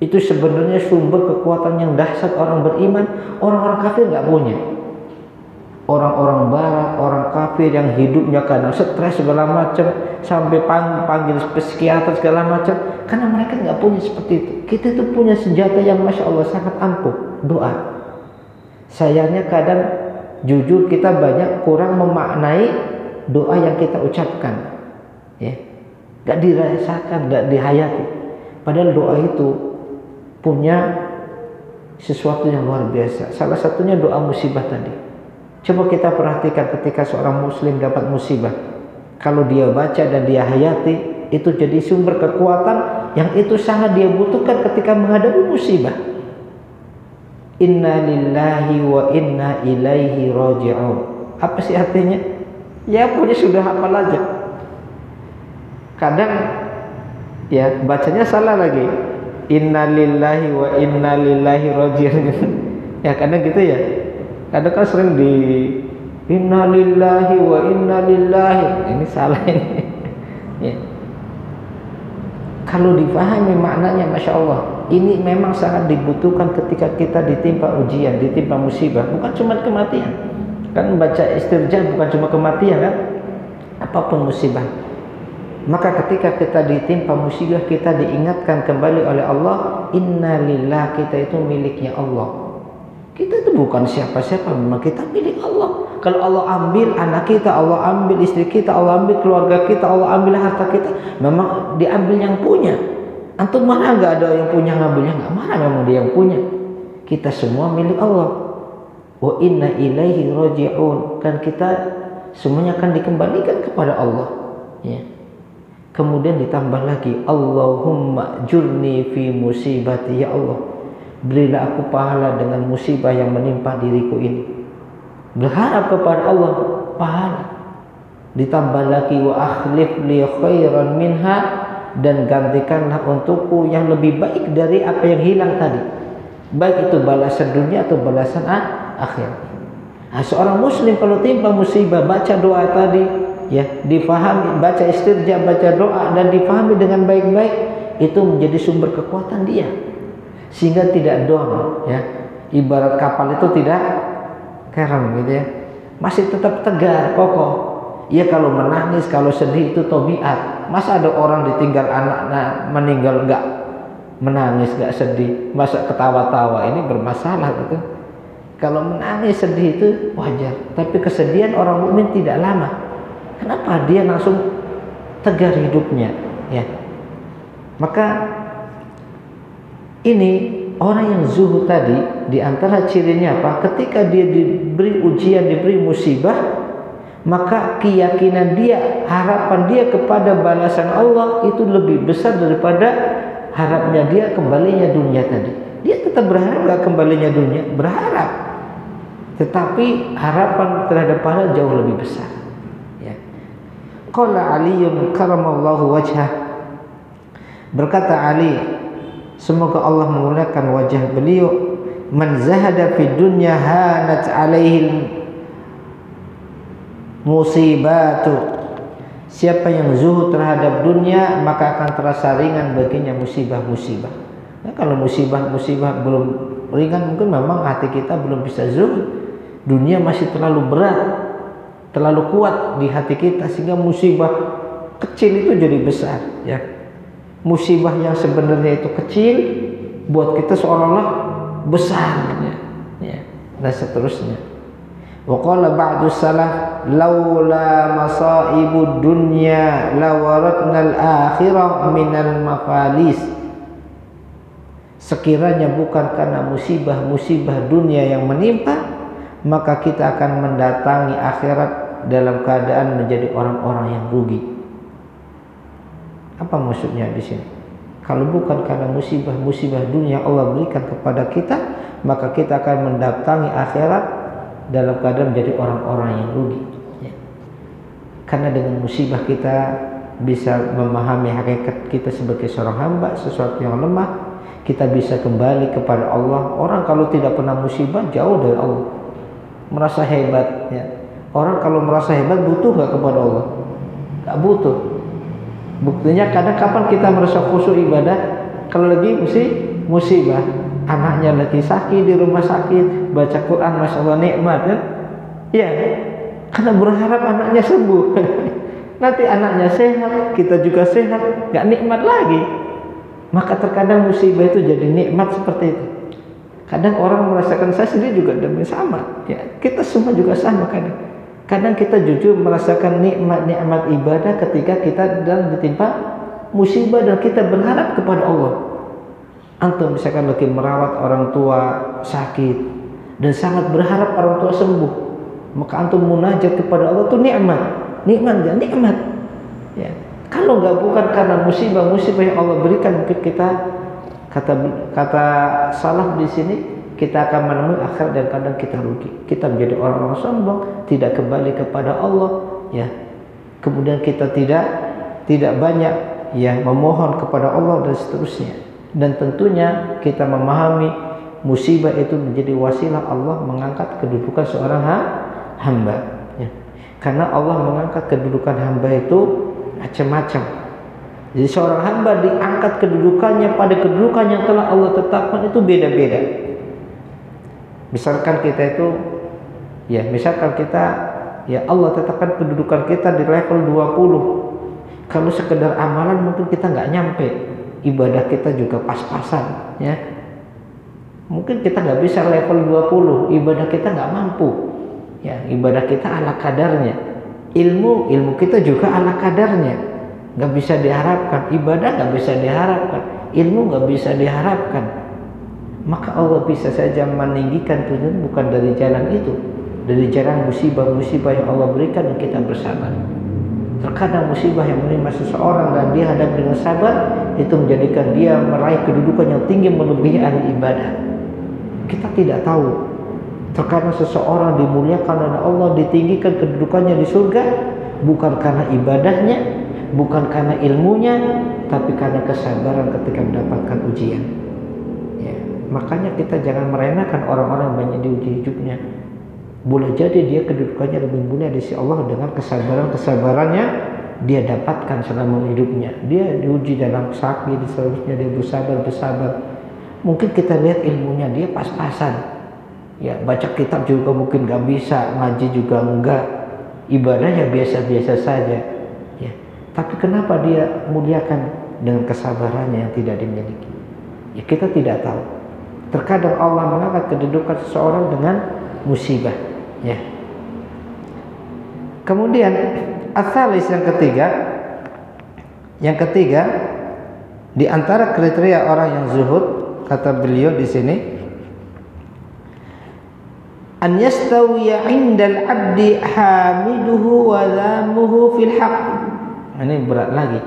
Itu sebenarnya sumber kekuatan yang dahsyat orang beriman. Orang-orang kafir nggak punya. Orang-orang barat, orang kafir yang hidupnya kadang stres segala macam, sampai panggil psikiater segala macam, karena mereka nggak punya seperti itu. Kita itu punya senjata yang masya Allah sangat ampuh, doa. Sayangnya kadang jujur kita banyak kurang memaknai doa yang kita ucapkan, ya, nggak dirasakan, nggak dihayati. Padahal doa itu punya sesuatu yang luar biasa. Salah satunya doa musibah tadi. Coba kita perhatikan ketika seorang muslim dapat musibah, kalau dia baca dan dia hayati, itu jadi sumber kekuatan yang itu sangat dia butuhkan ketika menghadapi musibah. Inna lillahi wa inna ilaihi raji'un. Apa sih artinya? Ya punya sudah hafal aja. Kadang ya bacanya salah lagi. Inna lillahi wa inna ilaihi raji'un. Ya kadang gitu ya. Kadang kan sering di inna lillahi wa inna lillahi. Ini salah ini. Ya. Kalau dipahami maknanya masya Allah, ini memang sangat dibutuhkan ketika kita ditimpa ujian, ditimpa musibah. Bukan cuma kematian. Kan baca istirja bukan cuma kematian kan? Apapun musibah. Maka ketika kita ditimpa musibah, kita diingatkan kembali oleh Allah, inna lillah, kita itu miliknya Allah. Kita itu bukan siapa-siapa, memang kita milik Allah. Kalau Allah ambil anak kita, Allah ambil istri kita, Allah ambil keluarga kita, Allah ambil harta kita, memang diambil yang punya. Antum marah nggak ada yang punya ngambilnya? Nggak marah, memang dia yang punya. Kita semua milik Allah. Wa inna ilaihi raji'un, kan kita semuanya akan dikembalikan kepada Allah, ya. Kemudian ditambah lagi, Allahumma jurni fi musibati, ya Allah, berilah aku pahala dengan musibah yang menimpa diriku ini. Berharap kepada Allah pahala. Ditambah lagi, wa akhlif li khairan minha, dan gantikanlah untukku yang lebih baik dari apa yang hilang tadi, baik itu balasan dunia atau balasan akhir. Nah, seorang muslim kalau timpa musibah, baca doa tadi, ya, difahami, baca istirja, baca doa dan difahami dengan baik-baik, itu menjadi sumber kekuatan dia, sehingga tidak down, ya. Ibarat kapal itu tidak kerem gitu ya, masih tetap tegar, kokoh. Ya kalau menangis, kalau sedih itu tabiat. Masa ada orang ditinggal anak meninggal nggak menangis, nggak sedih, masa ketawa-tawa, ini bermasalah gitu. Kalau menangis sedih itu wajar, tapi kesedihan orang mukmin tidak lama. Kenapa? Dia langsung tegar hidupnya, ya. Maka ini orang yang zuhud tadi, di antara cirinya apa? Ketika dia diberi ujian, diberi musibah, maka keyakinan dia, harapan dia kepada balasan Allah itu lebih besar daripada harapnya dia kembalinya dunia tadi. Dia tetap berharap gak kembalinya dunia, berharap, tetapi harapan terhadap pahala jauh lebih besar. Ya. Qala Aliun karamallahu wajhah, berkata Ali, semoga Allah memuliakan wajah beliau, man zahada fid dunya hanat alaihi musibatu, siapa yang zuhud terhadap dunia maka akan terasa ringan baginya musibah-musibah. Nah, kalau musibah-musibah belum ringan, mungkin memang hati kita belum bisa zuhud. Dunia masih terlalu berat, terlalu kuat di hati kita, sehingga musibah kecil itu jadi besar, ya. Musibah yang sebenarnya itu kecil buat kita seolah-olah besar, ya. Dan seterusnya. Wa qala ba'du salaf laula masaibud dunya lawaratnal akhirah minal mafalis. Sekiranya bukan karena musibah-musibah dunia yang menimpa, maka kita akan mendatangi akhirat dalam keadaan menjadi orang-orang yang rugi. Apa maksudnya di sini? Kalau bukan karena musibah-musibah dunia Allah berikan kepada kita, maka kita akan mendatangi akhirat dalam keadaan menjadi orang-orang yang rugi. Ya. Karena dengan musibah kita bisa memahami hakikat kita sebagai seorang hamba, sesuatu yang lemah. Kita bisa kembali kepada Allah. Orang kalau tidak pernah musibah jauh dari Allah, merasa hebat, ya. Orang kalau merasa hebat butuh gak kepada Allah? Gak butuh. Buktinya kadang kapan kita merasa khusyuk ibadah? Kalau lagi musibah, anaknya lagi sakit di rumah sakit, baca Quran, masya Allah nikmat, kan? Ya, karena berharap anaknya sembuh. Nanti anaknya sehat, kita juga sehat, gak nikmat lagi. Maka terkadang musibah itu jadi nikmat seperti itu. Kadang orang merasakan, saya sendiri juga demi sama, ya, kita semua juga sama. Kadang kita jujur merasakan nikmat ibadah ketika kita sedang ditimpa musibah dan kita berharap kepada Allah. Antum misalkan lagi merawat orang tua sakit dan sangat berharap orang tua sembuh, maka antum munajat kepada Allah itu nikmat, ya. Kalau nggak bukan karena musibah-musibah yang Allah berikan, mungkin kita kata salaf di sini, kita akan menemui akhir dan kadang kita rugi. Kita menjadi orang-orang sombong, tidak kembali kepada Allah, ya. Kemudian kita tidak banyak, ya, memohon kepada Allah dan seterusnya. Dan tentunya kita memahami musibah itu menjadi wasilah Allah mengangkat kedudukan seorang hamba, ya. Karena Allah mengangkat kedudukan hamba itu macam-macam. Jadi seorang hamba diangkat kedudukannya pada kedudukan yang telah Allah tetapkan itu beda-beda. Misalkan kita itu, ya, Allah tetapkan kedudukan kita di level 20. Kalau sekedar amalan mungkin kita nggak nyampe, ibadah kita juga pas-pasan, ya. Mungkin kita nggak bisa level 20, ibadah kita nggak mampu, ya. Ibadah kita ala kadarnya. Ilmu kita juga ala kadarnya, nggak bisa diharapkan. Ibadah nggak bisa diharapkan, ilmu nggak bisa diharapkan. Maka Allah bisa saja meninggikan tujuan bukan dari jalan itu, dari jalan musibah-musibah yang Allah berikan dan kita bersabar. Terkadang musibah yang menimpa seseorang dan dia hadap dengan sabar, itu menjadikan dia meraih kedudukan yang tinggi melebihi ahli ibadah. Kita tidak tahu. Terkadang seseorang dimuliakan oleh Allah, ditinggikan kedudukannya di surga, bukan karena ibadahnya, bukan karena ilmunya, tapi karena kesabaran ketika mendapatkan ujian, ya. Makanya kita jangan meremehkan orang-orang yang banyak diuji hidupnya. Boleh jadi dia kedudukannya lebih mulia di sisi Allah dengan kesabarannya dia dapatkan selama hidupnya. Dia diuji dalam sakit, seterusnya dia bersabar. Mungkin kita lihat ilmunya dia pas-pasan, ya, baca kitab juga mungkin gak bisa, ngaji juga enggak, ibadahnya biasa-biasa saja, ya. Tapi kenapa dia muliakan dengan kesabarannya yang tidak dimiliki? Ya, kita tidak tahu. Terkadang Allah mengangkat kedudukan seseorang dengan musibah, ya. Kemudian asalis yang ketiga di antara kriteria orang yang zuhud, kata beliau di sini, an yastawiya 'indal 'abdi hamiduhu wa dhamuhu fil haqq. Ini berat lagi.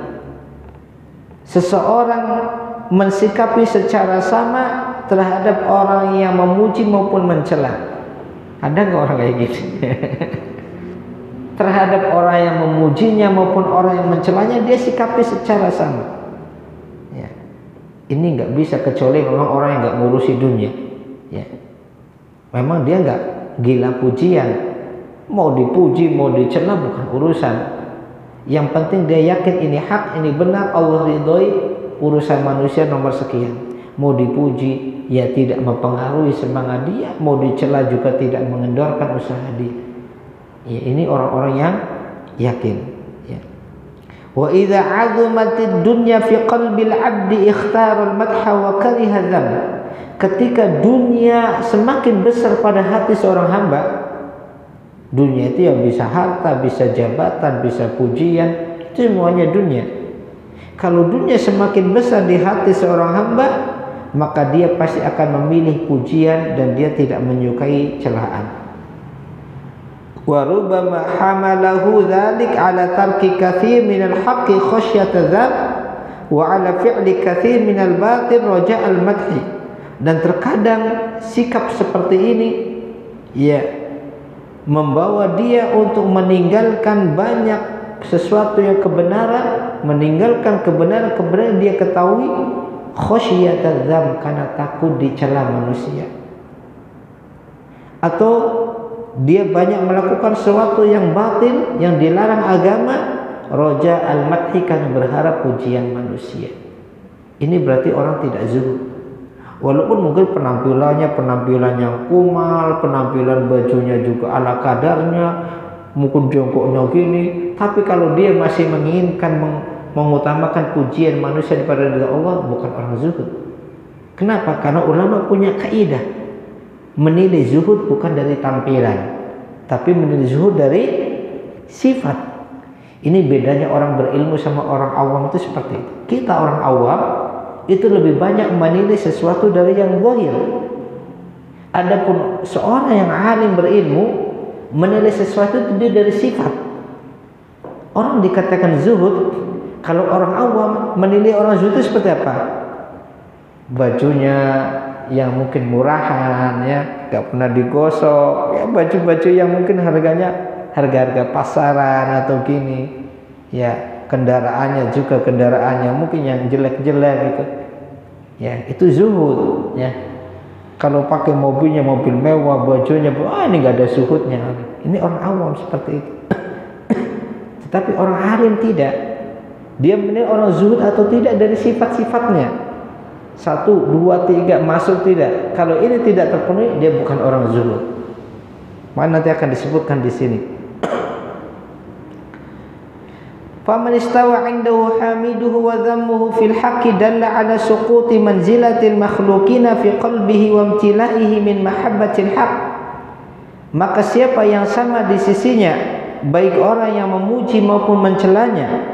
Seseorang mensikapi secara sama terhadap orang yang memuji maupun mencela. Ada nggak orang kayak gitu? Terhadap orang yang memujinya maupun orang yang mencelanya, dia sikapi secara sama. Ya. Ini nggak bisa kecuali memang orang yang nggak ngurusi dunia. Ya. Memang dia nggak gila pujian, mau dipuji mau dicela bukan urusan. Yang penting dia yakin ini hak, ini benar, Allah ridhoi, urusan manusia nomor sekian. Mau dipuji ya tidak mempengaruhi semangat dia, mau dicela juga tidak mengendorkan usaha dia. Ya, ini orang-orang yang yakin. Ya. Wa idza 'azumatid dunya fi qalbil 'abdi ikhtara al-madha wa kariha dzam. Ketika dunia semakin besar pada hati seorang hamba, dunia itu yang bisa harta, bisa jabatan, bisa pujian, itu semuanya dunia. Kalau dunia semakin besar di hati seorang hamba, maka dia pasti akan memilih pujian dan dia tidak menyukai celaan. Wa rubbama hamalahu dzalik ala tarki katsir minal haqqi khasyata dzab wa ala fi'li katsir minal batil raja'al madhi. Dan terkadang sikap seperti ini ya membawa dia untuk meninggalkan banyak sesuatu yang kebenaran, meninggalkan kebenaran dia ketahui, khasyata dzam, karena takut dicela manusia. Atau dia banyak melakukan sesuatu yang batil, yang dilarang agama, roja al-madhi, karena berharap pujian manusia. Ini berarti orang tidak zuhud. Walaupun mungkin penampilan yang kumal, penampilan bajunya juga ala kadarnya, mungkin jongkoknya gini, tapi kalau dia masih menginginkan mengutamakan pujian manusia daripada Allah, bukan orang zuhud. Kenapa? Karena ulama punya kaidah, menilai zuhud bukan dari tampilan, tapi menilai zuhud dari sifat. Ini bedanya orang berilmu sama orang awam itu seperti itu. Kita orang awam itu lebih banyak menilai sesuatu dari yang zahir. Adapun seorang yang alim berilmu menilai sesuatu itu dia dari sifat. Orang dikatakan zuhud, kalau orang awam menilai orang zuhud itu seperti apa? Bajunya yang mungkin murahan, ya, gak pernah digosok, ya, baju-baju yang mungkin harganya harga-harga pasaran atau gini, ya, kendaraannya juga kendaraannya mungkin yang jelek-jelek gitu, ya, itu zuhud, ya. Kalau pakai mobilnya mobil mewah, bajunya, ini gak ada zuhudnya. Ini orang awam seperti itu. Tetapi orang alim tidak. Dia menilai orang zuhud atau tidak dari sifat-sifatnya. 1, 2, 3 masuk tidak. Kalau ini tidak terpenuhi, dia bukan orang zuhud. Maka nanti akan disebutkan di sini. Faman istawa 'indahu hamiduhu wa dhammuhu fil haqqi dalla 'ala suquti manzilatil makhluqina fi qalbihi wa imtilaihi min mahabbatil haqq. Maka siapa yang sama di sisinya, baik orang yang memuji maupun mencelanya,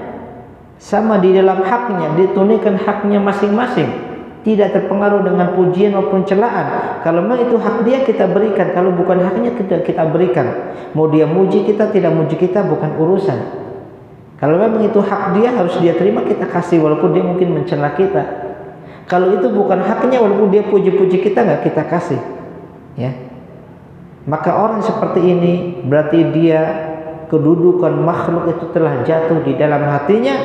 sama di dalam haknya, ditunaikan haknya masing-masing, tidak terpengaruh dengan pujian maupun celaan. Kalau memang itu hak dia, kita berikan. Kalau bukan haknya, kita berikan. Mau dia muji kita, tidak muji kita, bukan urusan. Kalau memang itu hak dia, harus dia terima, kita kasih, walaupun dia mungkin mencela kita. Kalau itu bukan haknya, walaupun dia puji-puji kita, nggak kita kasih, ya. Maka orang seperti ini berarti dia kedudukan makhluk itu telah jatuh di dalam hatinya,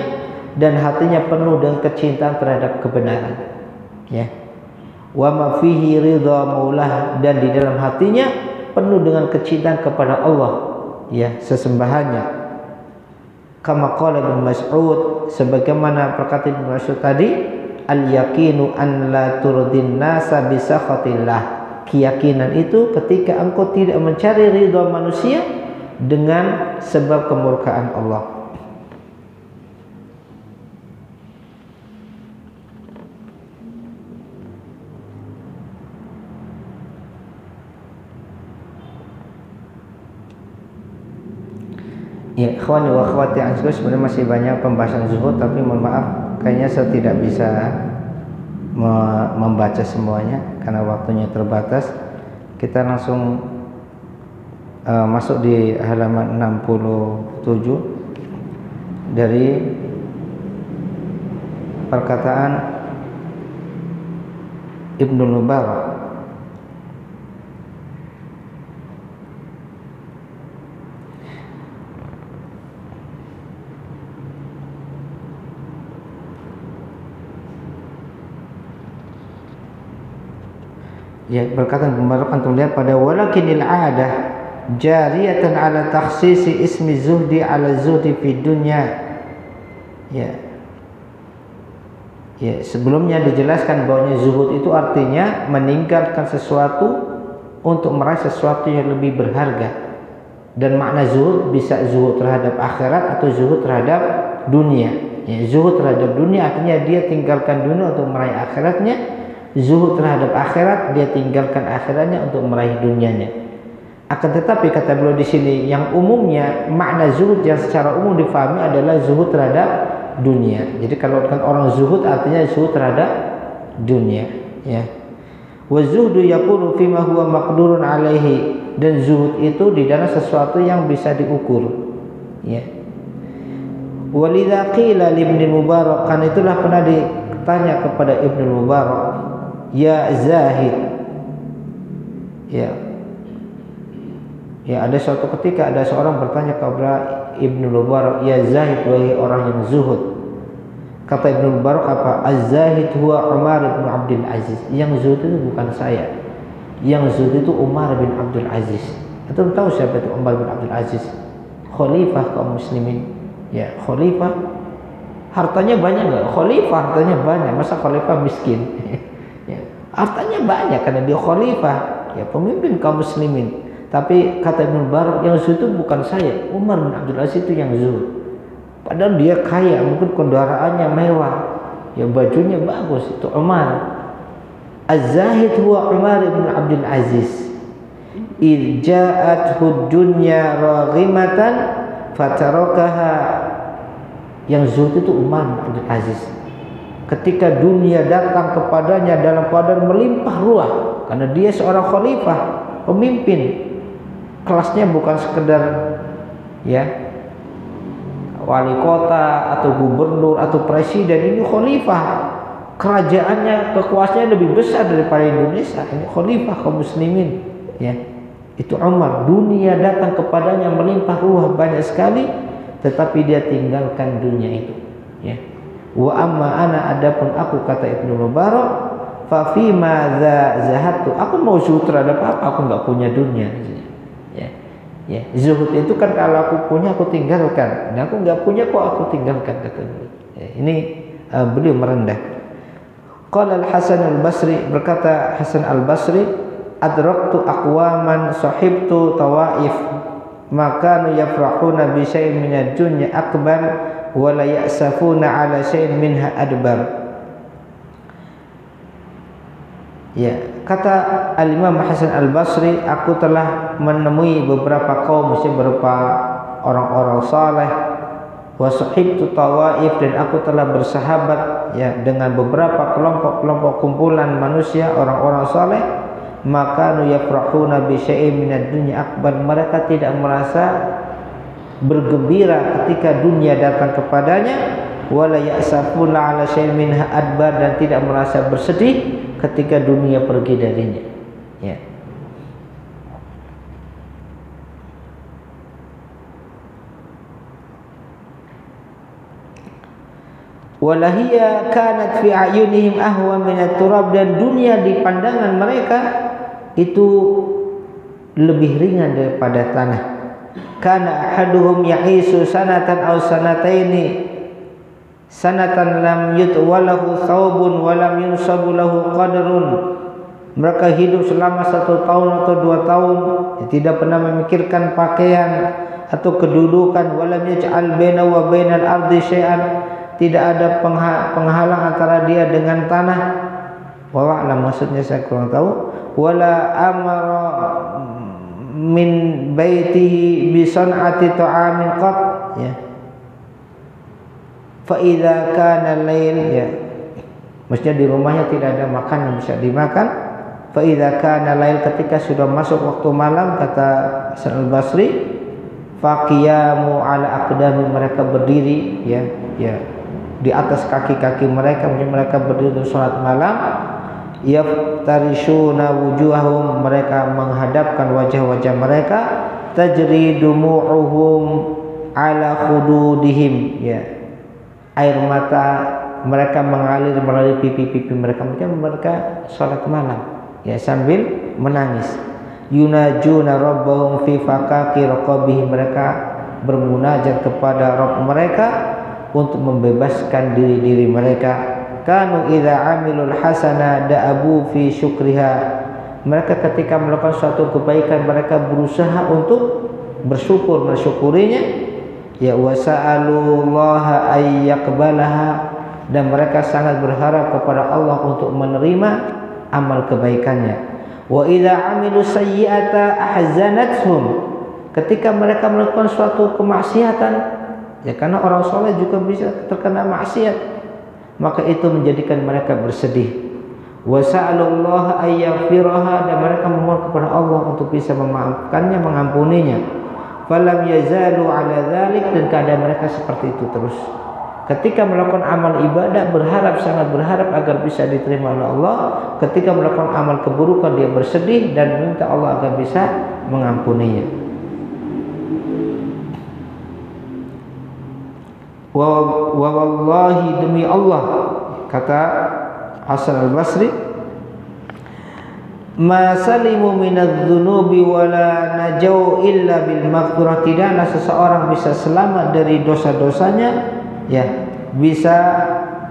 dan hatinya penuh dengan kecintaan terhadap kebenaran, ya. Wa ma fihi ridha maulah, dan di dalam hatinya penuh dengan kecintaan kepada Allah, ya, sesembahannya. Kama qala Ibnu Mas'ud, sebagaimana perkataan Ibnu Mas'ud tadi, al yaqinu an la turdin nasa bi sakhatillah. Keyakinan itu ketika engkau tidak mencari ridha manusia dengan sebab kemurkaan Allah. Ya, ikhwani wa akhwati anzur, sebenarnya masih banyak pembahasan zuhud, tapi mohon maaf, kayaknya saya tidak bisa membaca semuanya karena waktunya terbatas. Kita langsung masuk di halaman 67 dari perkataan Ibnu Mubarak. Ya, berkata Mubarak antum lihat pada walakinil adah jariyatan ala takhsisi ismi zuhdi ala zuhdi fi dunya. Ya. Ya, sebelumnya dijelaskan bahwa zuhud itu artinya meninggalkan sesuatu untuk meraih sesuatu yang lebih berharga. Dan makna zuhud bisa zuhud terhadap akhirat atau zuhud terhadap dunia. Ya, zuhud terhadap dunia artinya dia tinggalkan dunia untuk meraih akhiratnya. Zuhud terhadap akhirat dia tinggalkan akhiratnya untuk meraih dunianya. Akan tetapi kata beliau di sini yang umumnya makna zuhud yang secara umum difahami adalah zuhud terhadap dunia. Jadi kalau kan orang zuhud artinya zuhud terhadap dunia, ya. Wa zuhdu yakunu fima huwa maqdurun alaihi, dan zuhud itu di dalam sesuatu yang bisa diukur, ya. Walidza qila li Ibnu Mubarak, kan itulah pernah ditanya kepada Ibnu Mubarak, ya zahid, ya. Ya, ada suatu ketika ada seorang bertanya kepada Ibnu Mubarak, ya zahid, wahai orang yang zuhud. Kata Ibnu Mubarak apa? Az-zahid huwa Umar bin Abdul Aziz. Yang zuhud itu bukan saya. Yang zuhud itu Umar bin Abdul Aziz. Antum tahu siapa itu Umar bin Abdul Aziz? Khalifah kaum muslimin. Ya, khalifah. Hartanya banyak enggak? Khalifah hartanya banyak. Masa khalifah miskin? Ya, hartanya banyak karena dia khalifah, ya, pemimpin kaum muslimin. Tapi kata Ibnu Mubarak, yang zuhud itu bukan saya, Umar bin Abdul Aziz itu yang zuhud. Padahal dia kaya, mungkin kendaraannya mewah, ya bajunya bagus, itu Umar. Az-zahid huwa Umar bin Abdul Aziz. Idh ja'athu dunya raghimatan fatarakaha. Yang zuhud itu Umar bin Abdul Aziz. Ketika dunia datang kepadanya dalam keadaan melimpah ruah, karena dia seorang khalifah, pemimpin. Kelasnya bukan sekedar, ya, wali kota atau gubernur atau presiden, ini khalifah. Kerajaannya, kekuasaannya lebih besar daripada Indonesia. Ini khalifah kaum muslimin, ya. Itu Umar. Dunia datang kepadanya melimpah ruah banyak sekali, tetapi dia tinggalkan dunia itu, ya. Wa amma ana, adapun aku, kata Ibnu Mubarak, fa fi ma zahadtu, aku mau zuhud terhadap apa? Aku enggak punya dunia. Ya, zuhud itu kan kalau aku punya aku tinggalkan, nah aku nggak punya kok aku tinggalkan, kata beliau. Ya, ini beliau merendah. Qala Al-Hasan Al-Basri, berkata Hasan Al-Basri, adraktu aqwaman sahibtu tawaif maka yafrahuna bi syai'in min ad-dunya akbar wa la ya'safuna ala syai'in minha adbar. Ya, kata Al-Imam Hasan Al-Basri, aku telah menemui beberapa kaum, mesti beberapa orang-orang saleh, wa sahibtu tawaif, dan aku telah bersahabat, ya, dengan beberapa kelompok-kelompok kumpulan manusia, orang-orang saleh, maka yafrahuna bi syai'in minad dunya akbar, mereka tidak merasa bergembira ketika dunia datang kepadanya, wala ya'safuna ala syai'in minha adbar, dan tidak merasa bersedih ketika dunia pergi darinya, ya. Walahiyya kanat fi ayunihim ahwa min at-turab, dan dunia di pandangan mereka itu lebih ringan daripada tanah. Kana ahaduhum ya'isu sanatan aw sanataini sanatan lam yutwalahu thawbun wa lam yunsabu lahu qadrun. Mereka hidup selama 1 tahun atau 2 tahun, ya, tidak pernah memikirkan pakaian atau kedudukan. Walam yaj'al baina wa bainal ardi syai'an, tidak ada penghalang antara dia dengan tanah. Wallah, maksudnya saya kurang tahu. Wala amara min baitihi bi san'ati ta'amin qat, ya. Fa idza kana lail, ya, Maksudnya di rumahnya tidak ada makan yang bisa dimakan. Fa idza kana lail, ketika sudah masuk waktu malam, kata Hasan al-Basri, faqiyamu ala aqdami, mereka berdiri ya di atas kaki-kaki mereka, mereka berdiri salat malam. Yaftarishuna wujuhahum, mereka menghadapkan wajah-wajah mereka. Tajri dumu'uhum ala khududihim, ya, air mata mereka mengalir melalui pipi-pipi mereka. Mereka salat malam ya sambil menangis. Yunajuna rabbahum fi fakaki raqabihim, mereka bermunajat kepada Rabb mereka untuk membebaskan diri-diri mereka. Kanu idza amilul hasana da'abu fi syukriha, mereka ketika melakukan suatu kebaikan mereka berusaha untuk mensyukurinya. Ya, wasa'alullaha ayyaqbalaha, dan mereka sangat berharap kepada Allah untuk menerima amal kebaikannya. Wa idza amilu sayyi'ata ahzanathum, ketika mereka melakukan suatu kemaksiatan, ya karena orang soleh juga bisa terkena maksiat, maka itu menjadikan mereka bersedih. Wa sa'alullaha ayyaghfiraha, dan mereka memohon kepada Allah untuk bisa memaafkannya, mengampuninya. Falam yazalu ala dzalik, dan keadaan mereka seperti itu terus. Ketika melakukan amal ibadah sangat berharap agar bisa diterima oleh Allah. Ketika melakukan amal keburukan dia bersedih dan minta Allah agar bisa mengampuninya. Wa wallahi, demi Allah, kata Hasan al-Basri, ma salimu minadz-dzunubi wala najau illa bil maghfirah, tidaklah seseorang bisa selamat dari dosa-dosanya, ya, bisa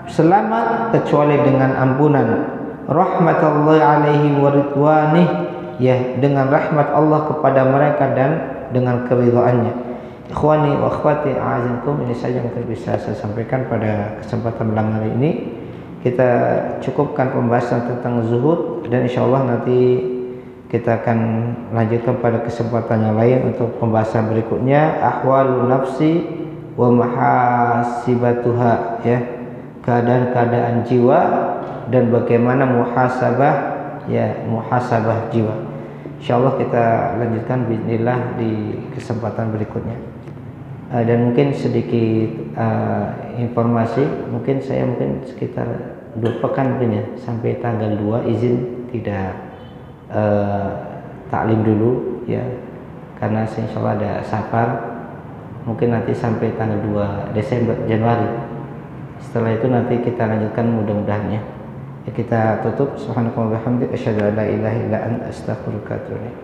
selamat kecuali dengan ampunan. Rahmatullahi alaihi wa ridwanih, ya, dengan rahmat Allah kepada mereka dan dengan keridhaannya. Ikhwani wa akhwati a'azakum, ini saja yang bisa saya sampaikan pada kesempatan malam hari ini. Kita cukupkan pembahasan tentang zuhud, dan insyaallah nanti kita akan lanjutkan pada kesempatan yang lain untuk pembahasan berikutnya, ahwalun nafsi wa mahasibatuha, ya, keadaan-keadaan jiwa dan bagaimana muhasabah, ya, muhasabah jiwa. Insyaallah kita lanjutkan bismillah di kesempatan berikutnya. Dan mungkin sedikit informasi, mungkin saya sekitar 2 pekan mungkin ya, sampai tanggal 2 izin tidak taklim dulu ya, karena insyaallah ada safar, mungkin nanti sampai tanggal 2 Desember Januari. Setelah itu nanti kita lanjutkan mudah-mudahan ya. Kita tutup. Subhanakallahumma wa bihamdika asyhadu an la ilaha illa anta astaghfiruka wa atubu ilaik.